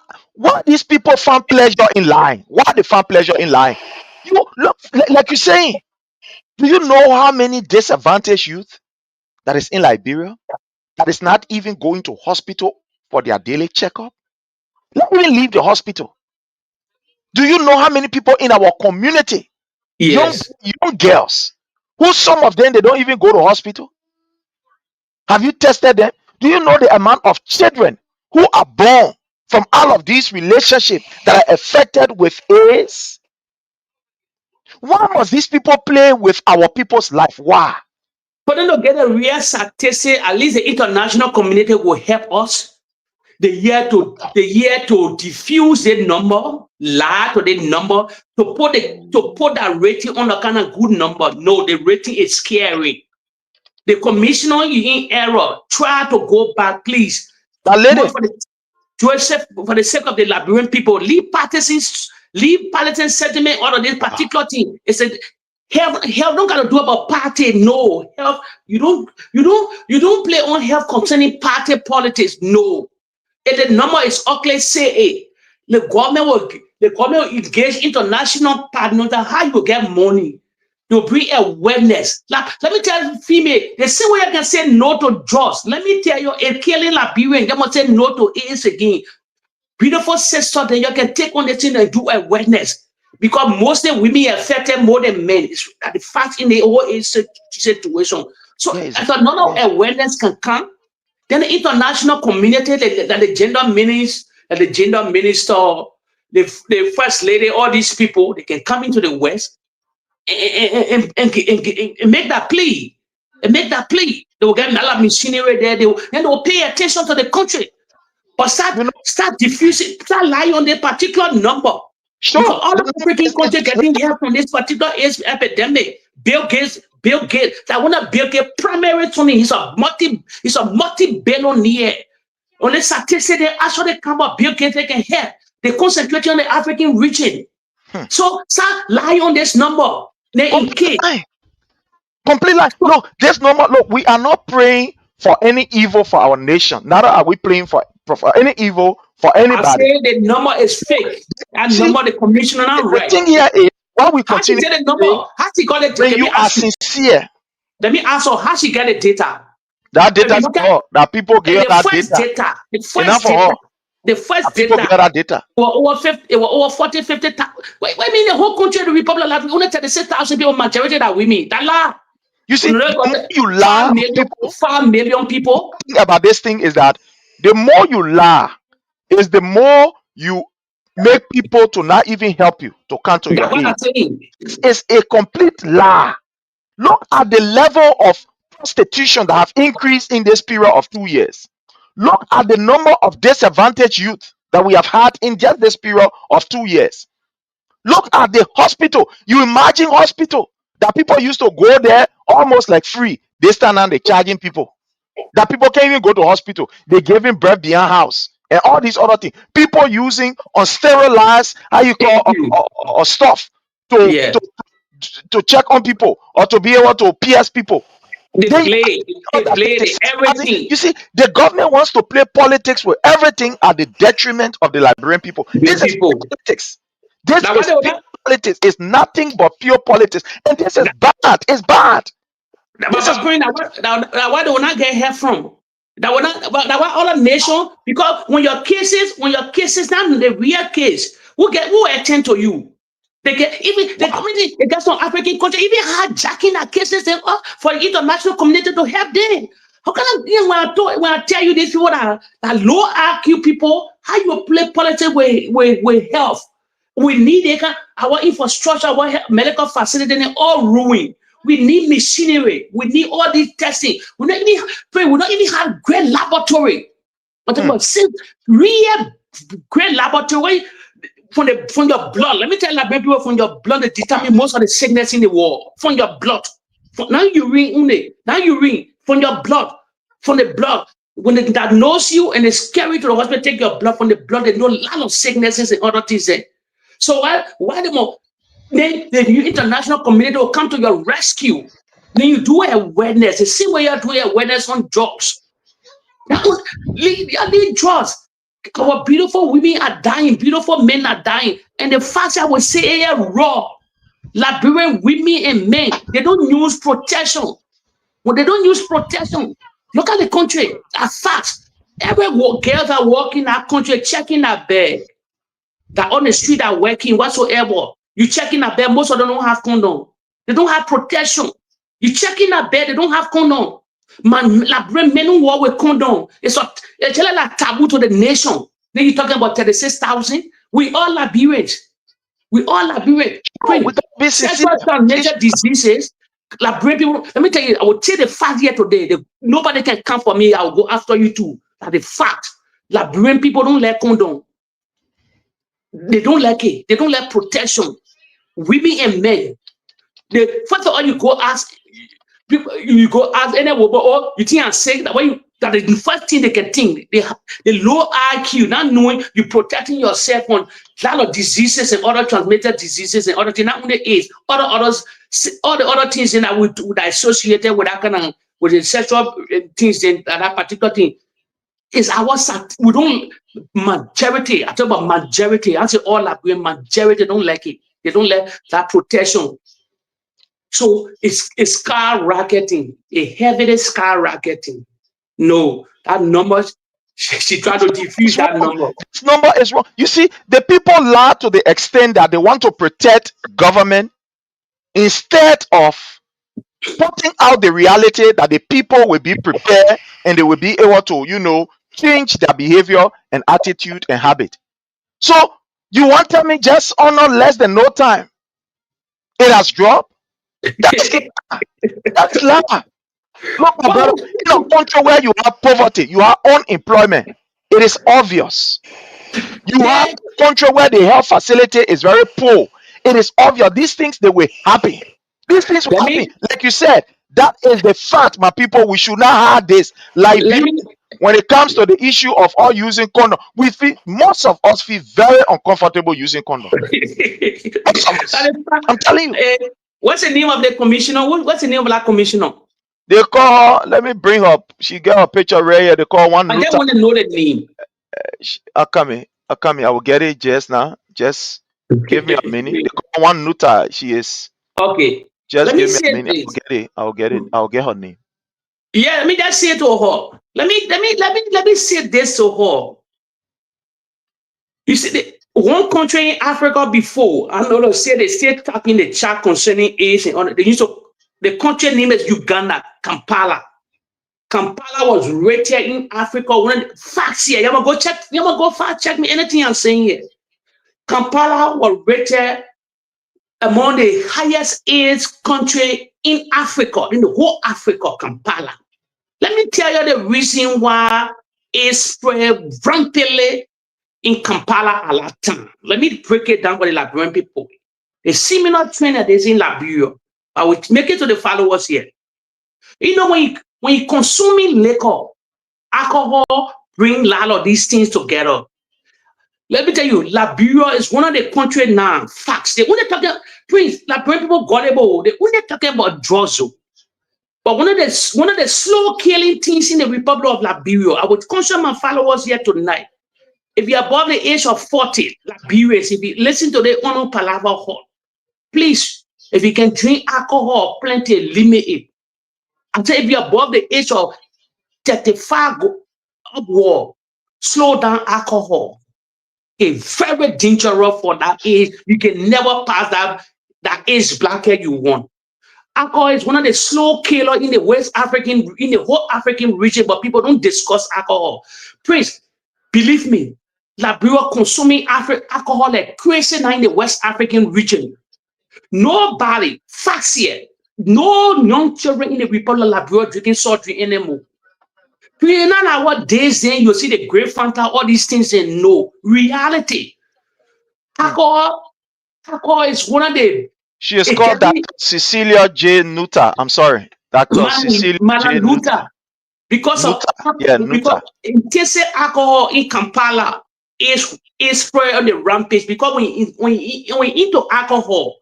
these people find pleasure in lying? Why they find pleasure in lying? You look like you're saying. Do you know how many disadvantaged youth that is in Liberia that is not even going to hospital for their daily checkup? Let me leave the hospital. Do you know how many people in our community, Yes. young girls, who some of them they don't even go to hospital? Have you tested them? Do you know the amount of children who are born from all of these relationships that are affected with AIDS? Why must these people play with our people's life? Why? For them to get a real statistic, at least the international community will help us. The year to diffuse the number, lie to the number, to put that rating on a kind of good number. No, the rating is scary. The commissioner is in error. Try to go back, please. That lady. For the sake of the Liberian people, leave partisan sentiment out of this particular thing. It's a health don't gotta do about party. No, health, you don't play on health concerning party politics. No. If the number is ugly, say it. The government will engage international partners on how you get money to bring awareness. Like, let me tell you, female, the same way I can say no to drugs. Let me tell you, a killing Liberian, they must say no to AIDS again. Beautiful sister, then you can take on the thing and do awareness. Because mostly women are affected more than men. It's the fact in the whole AIDS situation. So if another awareness can come, then the international community, the gender minister, the first lady, all these people, they can come into the West and make that plea. They will get a lot of machinery there. They will pay attention to the country. But start diffusing, start lying on the particular number. Sure. Because all the African countries getting help from this particular AIDS epidemic. Bill Gates, that one of Bill Gates' primary Tony, he's a multi-billionaire. On the statistic, they actually come up, Bill Gates, they can help. They concentrate on the African region. So start lying on this number. Complete lie. Look, this number, look, we are not praying for any evil for our nation. Neither are we praying for any evil for anybody. I say the number is fake. That number, the commissioner not right. The thing here is, why we continue how she get the number? How she got it? When you are sincere. Let me ask her how she get the data. That data is for that people get that data. The first people data. Get that data. It was over 40, 50,000. Wait, I mean the whole country, the Republic of Latvia, only 36,000 people, majority that women. That lie. You see, you lie. 5 million people. The thing about this thing is that the more you lie, is the more you make people to not even help you to come to your aid. It's a complete lie. Look at the level of prostitution that have increased in this period of 2 years. Look at the number of disadvantaged youth that we have had in just this period of 2 years. Look at the hospital. You imagine hospital that people used to go there almost like free. They stand and they charging people. That people can't even go to hospital. They giving birth beyond house and all these other things. People using unsterilized, or stuff to check on people or to be able to pierce people. They play everything. You see, the government wants to play politics with everything at the detriment of the Liberian people. This is politics. This is pure politics. It's nothing but pure politics. And this is bad. It's bad. Why do we not get help from? That were not that were other nation, because when your cases not the real case, who attend to you? They get even the community, they got some African country even hijacking our cases for the international community to help them. How can when I tell you these people that low IQ people, how you play politics with health? We need our infrastructure, our medical facility, and all ruined. We need machinery. We need all these testing. We don't even have great laboratory. I'm talking about real great laboratory from your blood. Let me tell you, people, from your blood, they determine most of the sickness in the world. From your blood. Now you ring from your blood. From the blood. When they diagnose you and they carry you to the hospital, take your blood from the blood, they know a lot of sicknesses and other things there. So why the international community will come to your rescue? Then you do awareness. The same way you're doing awareness on drugs. Lead drugs. Our beautiful women are dying, beautiful men are dying. And the facts I will say raw. Liberian women and men, they don't use protection. When they don't use protection, look at the country. A fact. Every girls are walking in our country, checking their bag. That on the street are working whatsoever. You check in a bed, most of them don't have condom. They don't have protection. You check in a bed, they don't have condom. Man, men who work with condom. It's a taboo to the nation. Then you're talking about 36,000. We all Liberians. Sexual transmitted diseases. Liberian people. Let me tell you, I will tell the fact here today. Nobody can come for me. I will go after you too. That's the fact. Liberian people don't like condom. They don't like it. They don't like protection. Women and men. First of all, you go ask any woman, or you think I'm saying that that is the first thing they can think. The low IQ, not knowing you're protecting yourself from a lot of diseases and other transmitted diseases and other things, not only AIDS, all the other things that would associated with that kind of with the sexual things and that particular thing. Is we don't majority. I talk about majority. I say all Liberian majority don't like it. They don't like that protection. So it's skyrocketing, a heavy skyrocketing. No, that number, she tried to defuse that number. This number is wrong. You see, the people lie to the extent that they want to protect government instead of pointing out the reality that the people will be prepared and they will be able to, change their behavior and attitude and habit. So you want to tell me just honor less than no time? It has dropped? That's lie. Look, my brother, in a country where you have poverty, you have unemployment, it is obvious. You have a country where the health facility is very poor. It is obvious. These things, they will happen. These things will happen. Like you said, that is the fact, my people. We should not have this. Like when it comes to the issue of all using condom, most of us feel very uncomfortable using condom. I'm telling you. What's the name of the commissioner? What's the name of that commissioner? They call her. Let me bring her. She got her picture right here. They call one. I just want to know the name. I'll come. I will get it just now. Just give me a minute. They call one Nuta. She is. Okay. Just give me a minute. I'll get it. I'll get her name. Yeah, let me just say it to her. Let me say this to her. You see, one country in Africa before, I know they still talking the chat concerning AIDS and all. The country name is Uganda, Kampala. Kampala was rated in Africa. When facts here, you go fact check me anything I'm saying here. Kampala was rated among the highest AIDS country in Africa, in the whole Africa, Kampala. Let me tell you the reason why AIDS spread rampantly in Kampala a lot of time. Let me break it down for the Liberian people. The similar trend that is in Liberia. I will make it to the followers here. You know, when you consuming liquor, alcohol bring a lot of these things together. Let me tell you, Liberia is one of the countries now. Facts. They only talking, please, Liberian people gullible. They only talking about drugs. But one of the slow killing things in the Republic of Liberia, I would caution my followers here tonight. If you're above the age of 40, Liberians, if you listen to the Ono Palaver Hall, please, if you can drink alcohol, plenty, limit it. I say if you're above the age of 35 upward, slow down alcohol. It's very dangerous for that age. You can never pass that age bracket you want. Alcohol is one of the slow killers in the whole African region, but people don't discuss alcohol. Prince, believe me, Liberia consuming alcohol like crazy now in the West African region. Nobody, facts here, no young children in the Republic of Liberia drinking soft drink anymore. In our days, then you see the Great Fanta, all these things, and no reality. Alcohol is one of the. She is called Dr. Cecilia J. Nutter. I'm sorry, Dr. Cecilia J. Nutter. Because Nutter. intensive alcohol in Kampala is spread on the rampage. Because when you into alcohol,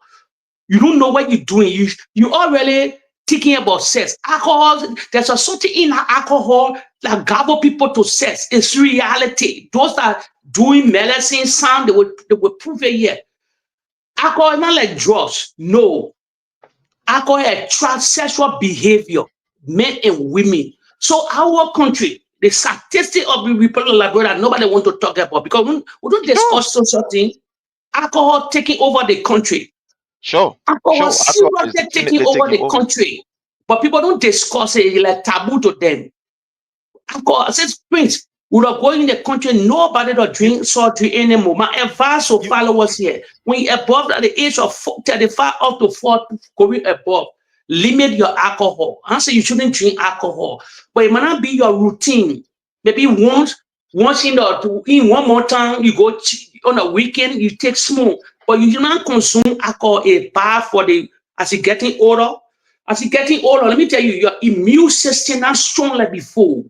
you don't know what you're doing. You already thinking about sex. Alcohol, there's a something in alcohol that gather people to sex. It's reality. Those that doing medicine, sound, they will prove it here. Alcohol is not like drugs. No. Alcohol attracts sexual behavior, men and women. So our country, the statistics of the Republic of Liberia that nobody want to talk about, because we don't discuss social thing. Alcohol taking over the country. Sure. Alcohol seriously taking over the country. But people don't discuss it. It's like taboo to them. Alcohol, since Prince, we are going in the country, nobody don't drink soft drink anymore. My advice to followers here, when you're above at the age of 35 up to 40, going above, limit your alcohol. I say you shouldn't drink alcohol, but it might not be your routine. Maybe once in one more time, you go on a weekend, you take small, but you do not consume alcohol. It's bad for as you're getting older. As you're getting older, let me tell you, your immune system not strong like before.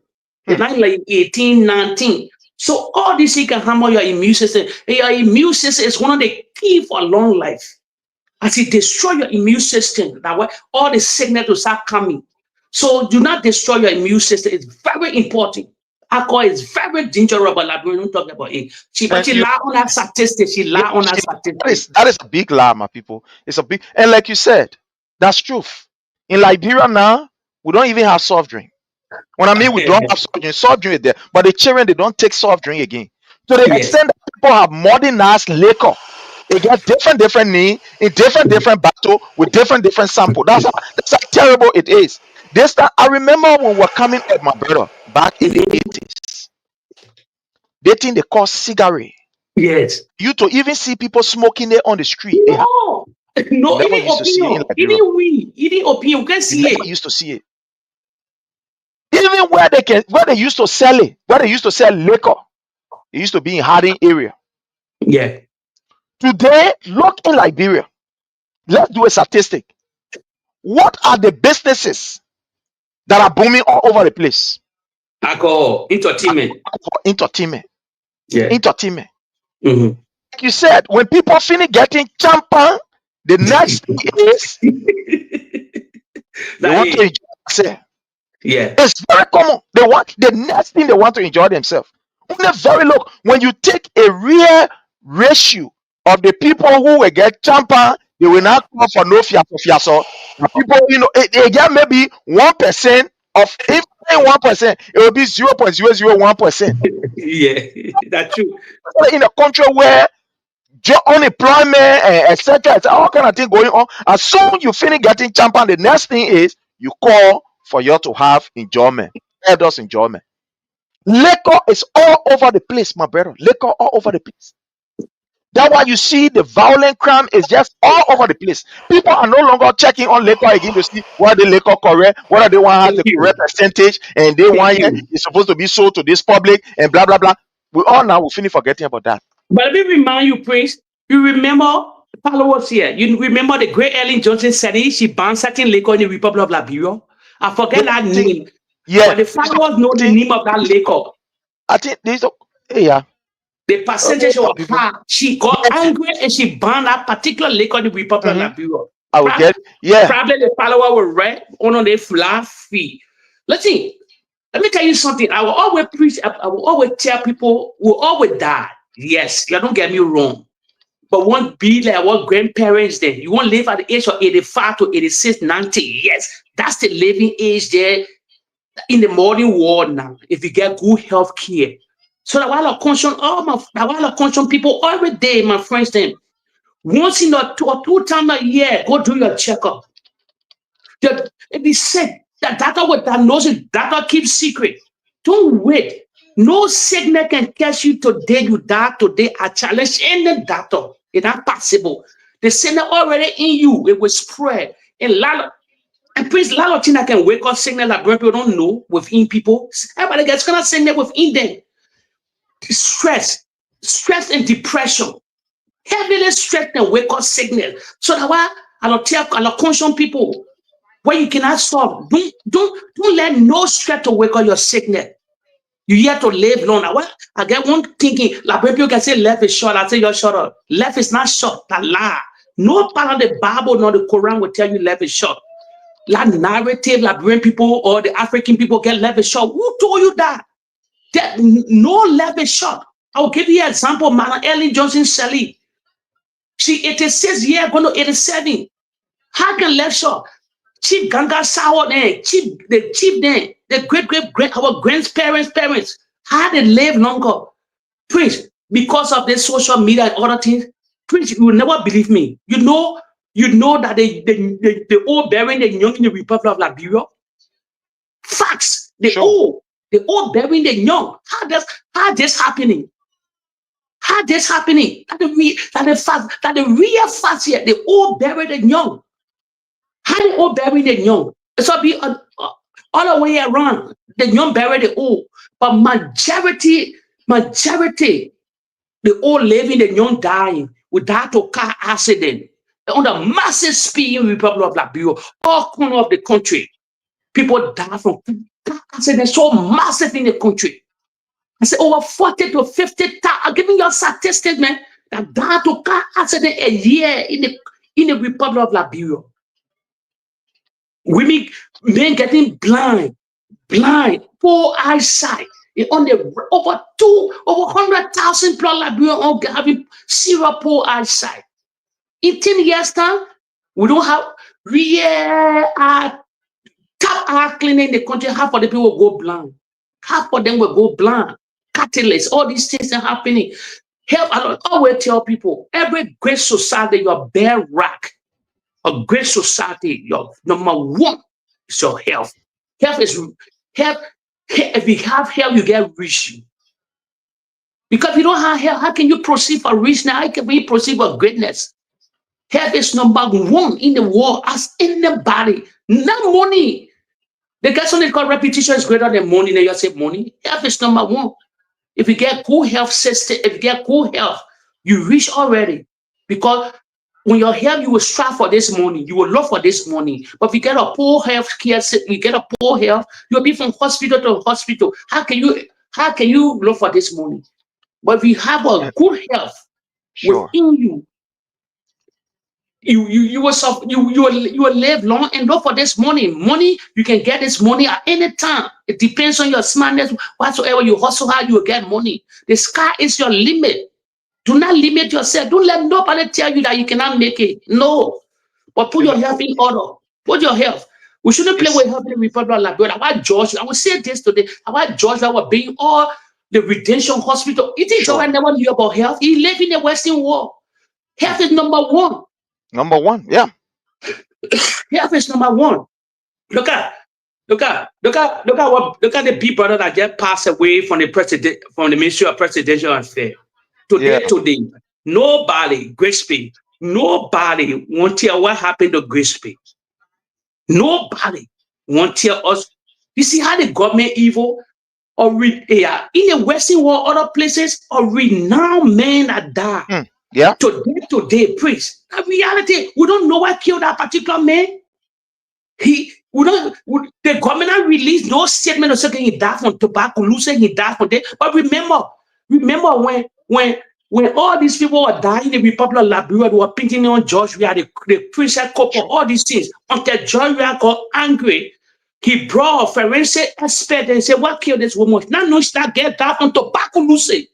It's not like 18, 19. So all this can harm your immune system. And your immune system is one of the key for long life. As it destroy your immune system, that way all the sickness will start coming. So do not destroy your immune system. It's very important. Alcohol is very dangerous, but like we don't talk about it. She lie on that statistic. She lie on that statistic. That is a big lie, my people. It's a big, and like you said, that's truth. In Liberia now, we don't even have soft drink. When I mean we don't have soft drink is there, but the children, they don't take soft drink again. To the extent that people have modernized liquor. They get different name in different battle with different sample. That's how terrible it is. I remember when we were coming up, my brother, back in the 80s. They think they call cigarette. Yes. You to even see people smoking there on the street. No, even opinion, even opinion, you can see it. Used to see it. Even where they used to sell it, where they used to sell liquor, it used to be in Harding area. Yeah. Today, look in Liberia. Let's do a statistic. What are the businesses that are booming all over the place? Alcohol, entertainment. Yeah. Entertainment. Mm-hmm. Like you said, when people finish getting champagne, the next thing is they want to enjoy themselves. Yeah. It's very common. The next thing they want to enjoy themselves. Very low. When you take a real ratio of the people who will get champagne, they will not come for no fiaso. People, they get maybe 1% of, if 1%, it will be 0.001%. Yeah, that's true. In a country where unemployment, etc., all kind of thing going on, as soon you finish getting champagne, the next thing is you call for you to have enjoyment, adult enjoyment. Liquor is all over the place, my brother. Liquor all over the place. That's why you see the violent crime is just all over the place. People are no longer checking on liquor again to see what the liquor correct, whether they want to have the correct percentage, and they want it's supposed to be sold to this public, and blah blah blah. We finish forgetting about that. But let me remind you, Prince. You remember followers here. You remember the great Ellen Johnson said she banned certain liquor in the Republic of Liberia. I forget that name. Yeah, but the followers know the name of that liquor. I think these the percentage was high. She got angry and she banned that particular liquor in the Republic of Liberia. I will Probably the follower will read on their flat feet. Let me tell you something. I will always preach, I will always tell people we'll always die. Yes, you don't get me wrong. But won't be like our grandparents then. You won't live at the age of 85 to 86, 90. Yes, that's the living age there. in the modern world now, if you get good health care, so that while I caution people every day, my friends, then once in a two times a year, go do your checkup. If you sick, that doctor will diagnose it, doctor keep secret. Don't wait. No sickness can catch you today, you die today. I challenge any doctor. It's not possible. The sickness already in you, it will spread. And please, a lot of things that can wake up sickness that people don't know within people. Everybody gets kind of sickness within them. Stress and depression. Heavily stress can wake up sickness. So that's why I'll caution people when you cannot solve. Don't let no stress to wake up your sickness. You have to live long. I get one thinking, like people can say life is short. I say you're short up. Life is not short. That lie. No part of the Bible nor the Quran will tell you life is short. That narrative, like when people or the African people get life is short. Who told you that? That no life is short. I will give you an example. Mama Ellen Johnson Sally. She 86 years, going to 87. How can life short? Chief Ganga Sawa, the chief then, the great our grandparents' parents, how they live longer. Please, because of the social media and other things, please, you will never believe me. You know that the old burying the young in the Republic of Liberia. Facts. The old burying the young. How this happening? How this happening? That the real facts here. The old bury the young. How the old bury the young? So be all the way around. The young bury the old. But majority, the old living, the young dying without a car accident. On the massive speed in the Republic of Liberia, all corners of the country, people die from car accidents so massive in the country. I say over 40 to 50,000. I'm giving you a statistic, man, that die to car accident a year in the Republic of Liberia. Women, men getting blind, poor eyesight. On the over 100,000 plus Liberians having serious poor eyesight. In 10 years' time, we don't have real top eye clinic in the country. Half of the people will go blind. Half of them will go blind. Catalysts, all these things are happening. Help, I always tell people, every great society, your bare rock. A great society, your number one is your health. Health. If you have health, you get rich. Because if you don't have health, how can you proceed for richness? How can we proceed for greatness? Health is number one in the world as anybody. Not money. The guy something called repetition is greater than money. Then you say money. Health is number one. If you get good health system, if you get good health, you reach already. Because when your health, you will strive for this money. You will look for this money. But if you get a poor health care, you get a poor health, you'll be from hospital to hospital. How can you look for this money? But if you have a good health within you, you will live long and look for this money. Money, you can get this money at any time. It depends on your smartness. Whatsoever you hustle hard, you will get money. The sky is your limit. Do not limit yourself. Don't let nobody tell you that you cannot make it. No. But put your health in order. Put your health. We shouldn't play with health in the Republic of Liberia. Why George? I will say this today. Why George that were being all the Redemption Hospital. You think George never knew about health? He lived in the Western world. Health is number one. Number one, yeah. Health is number one. Look at the big brother that just passed away from the Ministry of Presidential Affairs. Today, nobody, Grisby, nobody won't tell what happened to Grisby. Nobody won't tell us. You see how the government evil or in the Western world, other places, a renowned man that died. Yeah. Today, please. The reality, we don't know what killed that particular man. The government released no statement of saying he died from tuberculosis, he died from that. But remember when all these people were dying in the Republic of Liberia, they were painting on George Weah, the Princess Couple, all these things. Until George Weah got angry, he brought a forensic expert and said, what killed this woman? Now no, she get died from tuberculosis.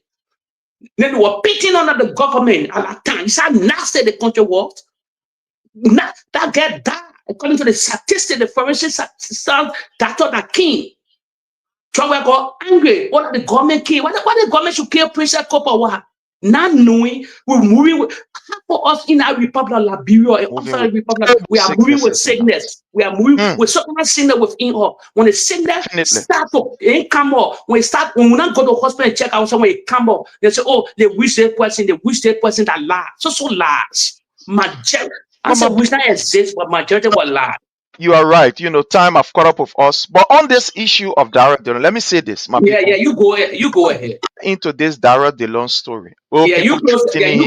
Then they were beating under the government at that time. You see how nasty the country was? That get died. According to the statistics, the forensic doctor that came, So we got angry. What the government came? What the government should kill Princess Copper? What? Not knowing we're moving with, for us in our Republic of Liberia and outside the Republic, we are moving with sickness. We are moving with certain sickness within us. When the sickness start to come up, when we not go to hospital and check out someone it come up, they say, oh, they wish that person that lie. So lies. Majority. I said which not exist, but majority will lie. You are right. You know, time have caught up with us. But on this issue of Dara Delon, let me say this, my people. Yeah, you go ahead. You go ahead. Into this Dara Delon story. Oh, yeah, people you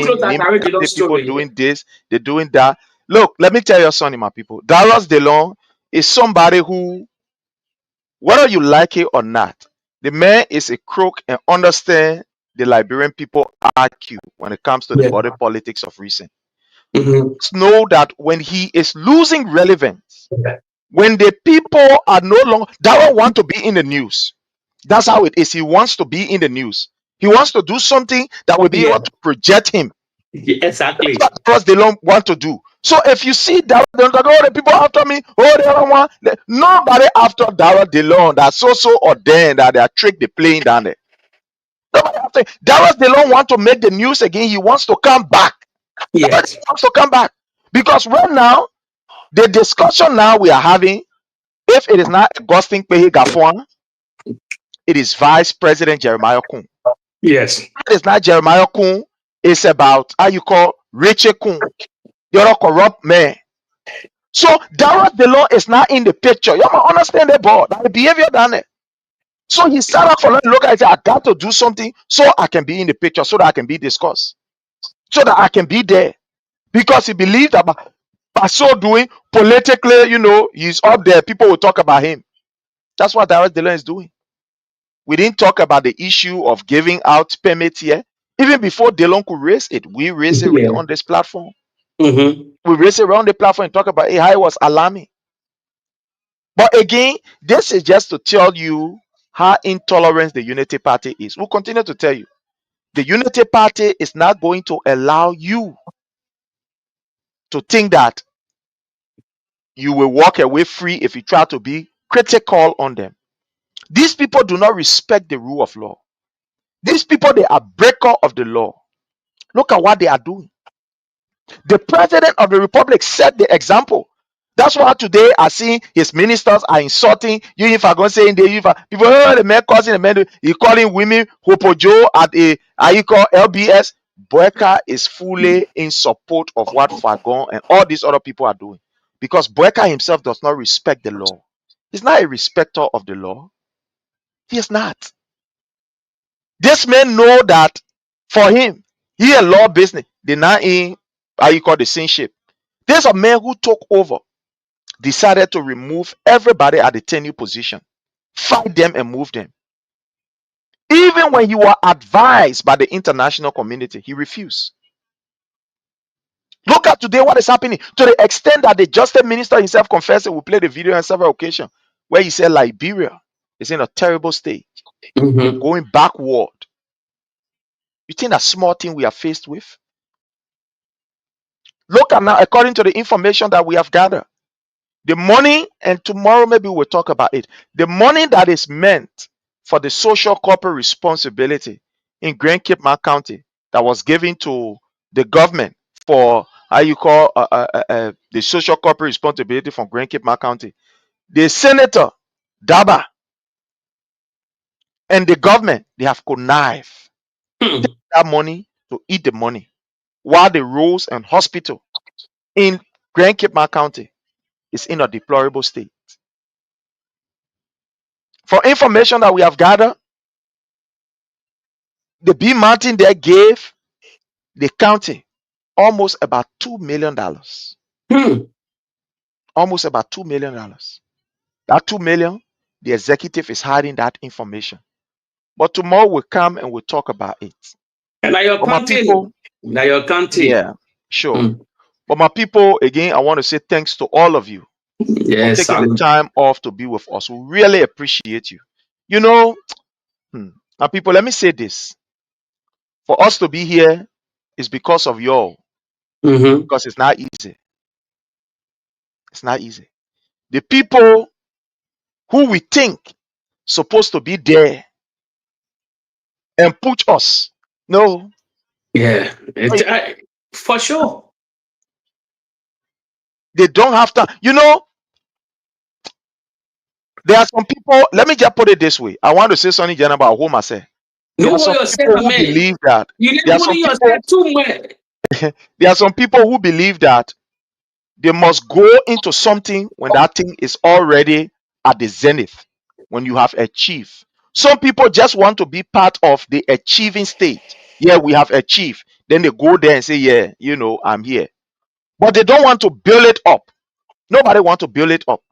close that Dara Delon people story. doing this, they're doing that. Look, let me tell you something, my people. Dara Delon is somebody who, whether you like it or not, the man is a crook and understand the Liberian people IQ when it comes to the body politics of recent. Know that when he is losing relevance, when the people are no longer, Dara want to be in the news. That's how it is. He wants to be in the news. He wants to do something that will be able to project him. Exactly. That's what they don't want to do. So if you see Dara Delon, oh, the people after me, oh, the other one, nobody after Dara Delon that's so ordained that they are tricked the plane down there. Nobody after Dara Delon want to make the news again. He wants to come back. Yes. He wants to come back. Because right now, the discussion now we are having, if it is not Augustine Pehe Gafwan, it is Vice President Jeremiah Kun. Yes. It is not Jeremiah Kun. It's about how you call Richie Kun. You're a corrupt man. So Dara Delon is not in the picture. You must understand the board. That behavior done it. So he started for look at it. I got to do something so I can be in the picture, so that I can be discussed, so that I can be there. Because he believed that by so doing, politically, you know, he's up there. People will talk about him. That's what Dara Delon is doing. We didn't talk about the issue of giving out permits here. Even before Delon could raise it, we raised it right on this platform. We raised it around the platform and talk about how it was alarming. But again, this is just to tell you how intolerant the Unity Party is. We'll continue to tell you. The Unity Party is not going to allow you to think that you will walk away free if you try to be critical on them. These people do not respect the rule of law. These people, they are breaker of the law. Look at what they are doing. The president of the republic set the example. That's why today I see his ministers are insulting you. If I'm going to say in the people, oh, the man causing the man, he calling women Hopojo at you call LBS. BOAKAI is fully in support of what Fagon and all these other people are doing, because BOAKAI himself does not respect the law. He's not a respecter of the law. He is not. This man know that for him, he a law business. They not in you call the sinship. There's a man who took over, decided to remove everybody at the tenure position, fight them and move them. Even when you were advised by the international community, he refused. Look at today what is happening, to the extent that the justice minister himself confessed. We played the video on several occasions where he said Liberia is in a terrible state. We're going backward. You think that small thing we are faced with? Look at now, according to the information that we have gathered, the money, and tomorrow maybe we'll talk about it, the money that is meant for the social corporate responsibility in Grand Cape County that was given to the government for the social corporate responsibility from Grand Cape County. The senator, Daba, and the government, they have connived that money to eat the money, while the roads and hospital in Grand Cape County is in a deplorable state. For information that we have gathered, the B Mountain there gave the county almost about $2 million. Almost about $2 million. That $2 million, the executive is hiding that information. But tomorrow we'll come and we'll talk about it. And now your country. Now your country. Yeah, sure. But my people, again, I want to say thanks to all of you for taking the time off to be with us. We really appreciate you. You know, now people, let me say this. For us to be here is because of y'all. Because it's not easy. It's not easy. The people who we think supposed to be there and push us. No. Yeah, for sure. They don't have time. You know, there are some people, let me just put it this way. I want to say something general about whom I say. There No are what some you said, people who man. believe that You there didn't are some want people yourself too much. there are some people who believe that they must go into something when that thing is already at the zenith, when you have achieved. Some people just want to be part of the achieving stage. Yeah, we have achieved. Then they go there and say, yeah, you know, I'm here. But they don't want to build it up. Nobody want to build it up.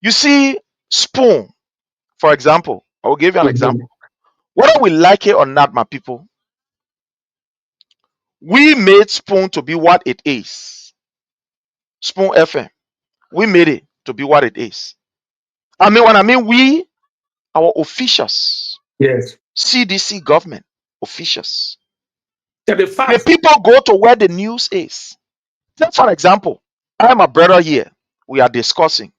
You see, Spoon, for example, I will give you an Mhm. example. Whether we like it or not, my people, we made Spoon to be what it is. Spoon FM. We made it to be what it is. I mean, when I mean we, our officials, Yes. CDC government officials, To be the fast. people go to where the news is. Take for example, I and my brother here, we are discussing.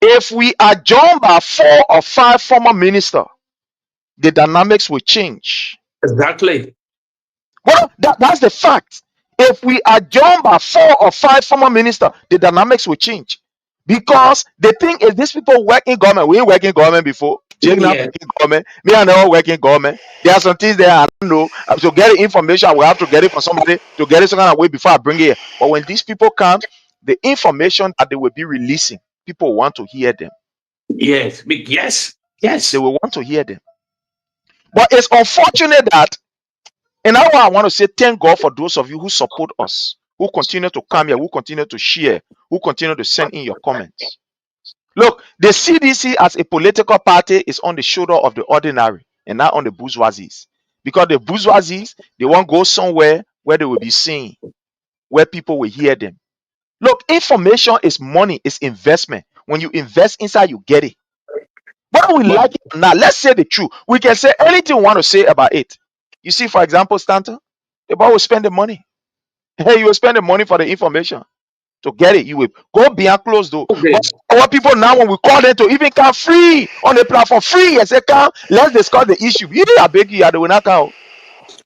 If we are joined by 4 or 5 former ministers, the dynamics will change. Exactly. Well, that's the fact. If we are joined by 4 or 5 former ministers, the dynamics will change. Because the thing is, these people work in government. We ain't work in government before. Jake not Yeah. work in government. Me and never work in government. There are some things there I don't know. To get the information, I will have to get it from somebody to get it some kind of way before I bring it here. But when these people come, the information that they will be releasing, people want to hear them. Yes. Yes. Yes. They will want to hear them. But it's unfortunate that, and that's why I want to say thank God for those of you who support us, who continue to come here, who continue to share, who continue to send in your comments. Look, the CDC as a political party is on the shoulder of the ordinary and not on the bourgeoisies. Because the bourgeoisies, they want to go somewhere where they will be seen, where people will hear them. Look, information is money, it's investment. When you invest inside, you get it. Whether we But like it or not, let's say the truth. We can say anything we want to say about it. You see, for example, Stanton, the boy will spend the money. Hey, you will spend the money for the information to get it. You will go behind closed door. okay. But our people now, when we call them to even come free on the platform, free and say, come, let's discuss the issue. You I beg you, they will not come.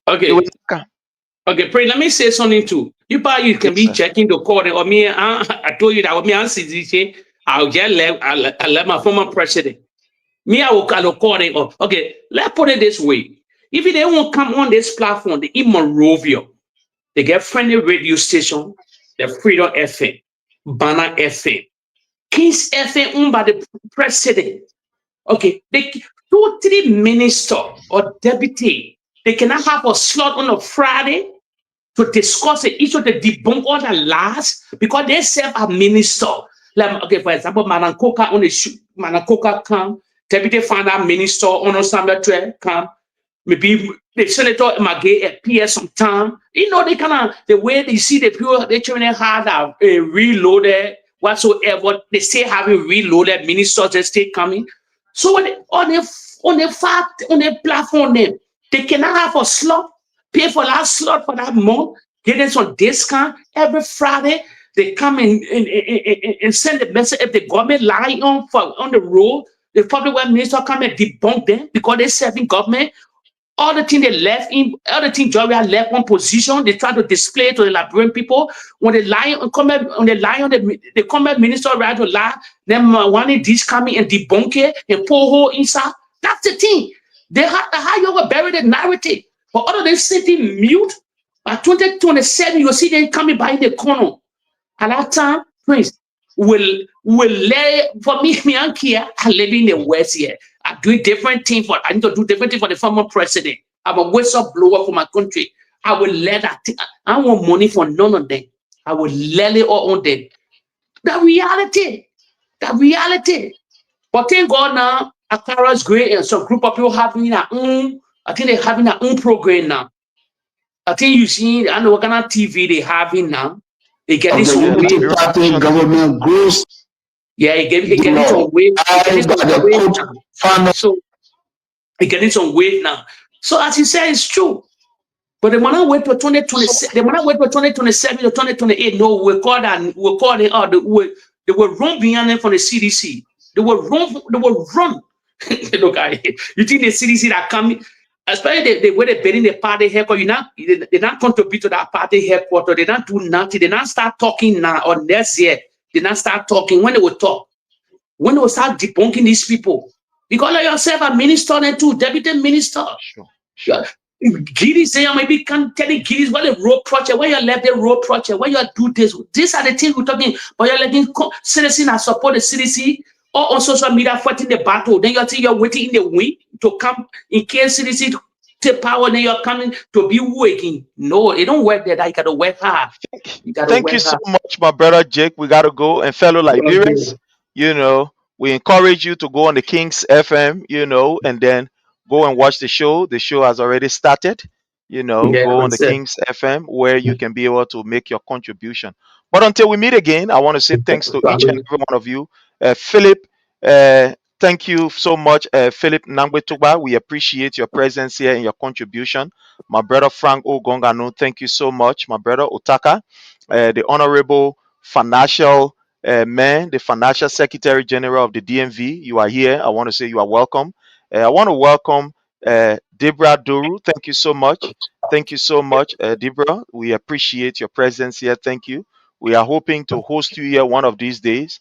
They will Okay. not come. Okay, pray. Let me say something too. You probably can Yes, be sir. checking the code or me. I told you that with me and CDC, I'll just I let my former president. Me, I will call the code. Okay, let's put it this way. If they won't come on this platform, the in Monrovia, they get friendly radio station, the Freedom FM, Banner FM, Kings FM owned by the president. Okay, they 2-3 minister or deputy, they cannot have a slot on a Friday to discuss the issue, to debunk all the lies, because they serve a minister. Like, okay, for example, Manakoka on the Manakoka come, deputy founder minister on a Sunday come, maybe the senator Magay appear sometime. You know, they kind of the way they see the people, they trying to have a reloaded whatsoever. They still having reloaded ministers, they still coming. So when on the platform, they cannot have a slot, pay for that slot for that month, getting some discount every Friday. They come and send the message. If the government lie on the road, the public works minister come and debunk them because they're serving government. All the thing they left in, all the thing Georgia left on position, they try to display to the Liberian people. When they lie on the comment minister right to lie, then wanting this coming and debunk it and pull hole inside. That's the thing. They have to how you will bury the narrative. But other than sitting mute, by 2027, you'll see them coming by in the corner. At that time, Prince will lay for me and Kia. I live in the West here. I do different things for. I need to do different things for the former president. I'm a whistleblower for my country. I will let that. I want money for none of them. I will let it all on them. The reality. The reality. But thank God now, Akara's great and some group of people having their own. I think they're having their own program now. I think you see, I know what kind of TV they having now. They get Of this the on Unity wave. Party government grows. Yeah, it get it on wave. It get it on wave now. So it get it on wave now. So as you said, it's true. But they want to wait for 2027. They want to wait for 2027 or 2028. No, we're calling it. They will run behind them from the CDC. They will run. Look, you think the CDC that come, especially the way they building the party headquarters, they not contribute to that party headquarters. They not do nothing. They not start talking now or next year. They not start talking. When they will talk, when they will start debunking these people, because of yourself a minister and two deputy minister. Sure. Giddy say, maybe can tell the Giddy what the road project, where you left the road project, where you do this. These are the things we're talking. But you're letting citizens and support the CDC or on social media fighting the battle. Then you're waiting in the wing to come in case CDC take power. Then you're coming to be working. No, it don't work there. You gotta work hard. Thank you so much, my brother Jake. We gotta go. And fellow Liberians, we encourage you to go on the King's FM, and then go and watch the show. The show has already started. Go on the King's FM where you can be able to make your contribution. But until we meet again, I want to say thanks to each and every one of you. Philip, thank you so much, Philip Nangwetuba. We appreciate your presence here and your contribution. My brother Frank Ogongano, thank you so much. My brother Otaka, the Honorable Financial Man, the Financial Secretary General of the DMV. You are here. I want to say you are welcome. I want to welcome Deborah Doru. Thank you so much. Thank you so much, Deborah. We appreciate your presence here. Thank you. We are hoping to host you here one of these days.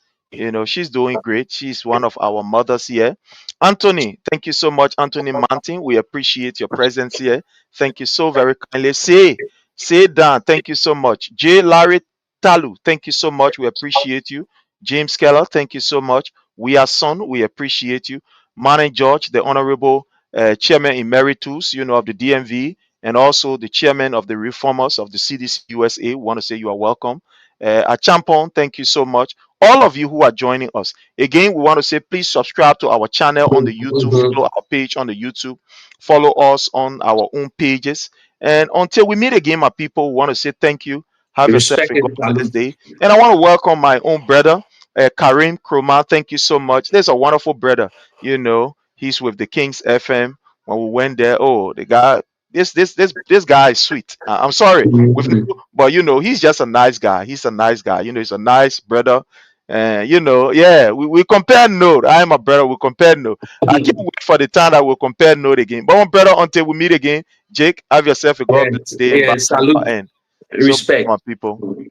She's doing great. She's one of our mothers here. Anthony, thank you so much, Anthony Martin. We appreciate your presence here. Thank you so very kindly. Say Dan, thank you so much. J. Larry Talu, thank you so much. We appreciate you. James Keller, thank you so much. We are son, we appreciate you. Manny George, the Honorable Chairman Emeritus, of the DMV, and also the Chairman of the Reformers of the CDC USA. We want to say you are welcome. Achampon, thank you so much. All of you who are joining us. Again, we want to say please subscribe to our channel on the YouTube, follow our page on the YouTube, follow us on our own pages. And until we meet again, my people, we want to say thank you. Have yourself a God-blessed day. And I want to welcome my own brother, Karim Kroma. Thank you so much. There's a wonderful brother. He's with the King's FM. When we went there, the guy, this guy is sweet. I'm sorry, but he's just a nice guy. He's a nice guy. He's a nice brother. Yeah, we compare note. I am a brother. We compare note. I can't wait for the time that we'll compare note again. But one brother, until we meet again, Jake, have yourself a God bless day. Salute. And Respect. so, my people.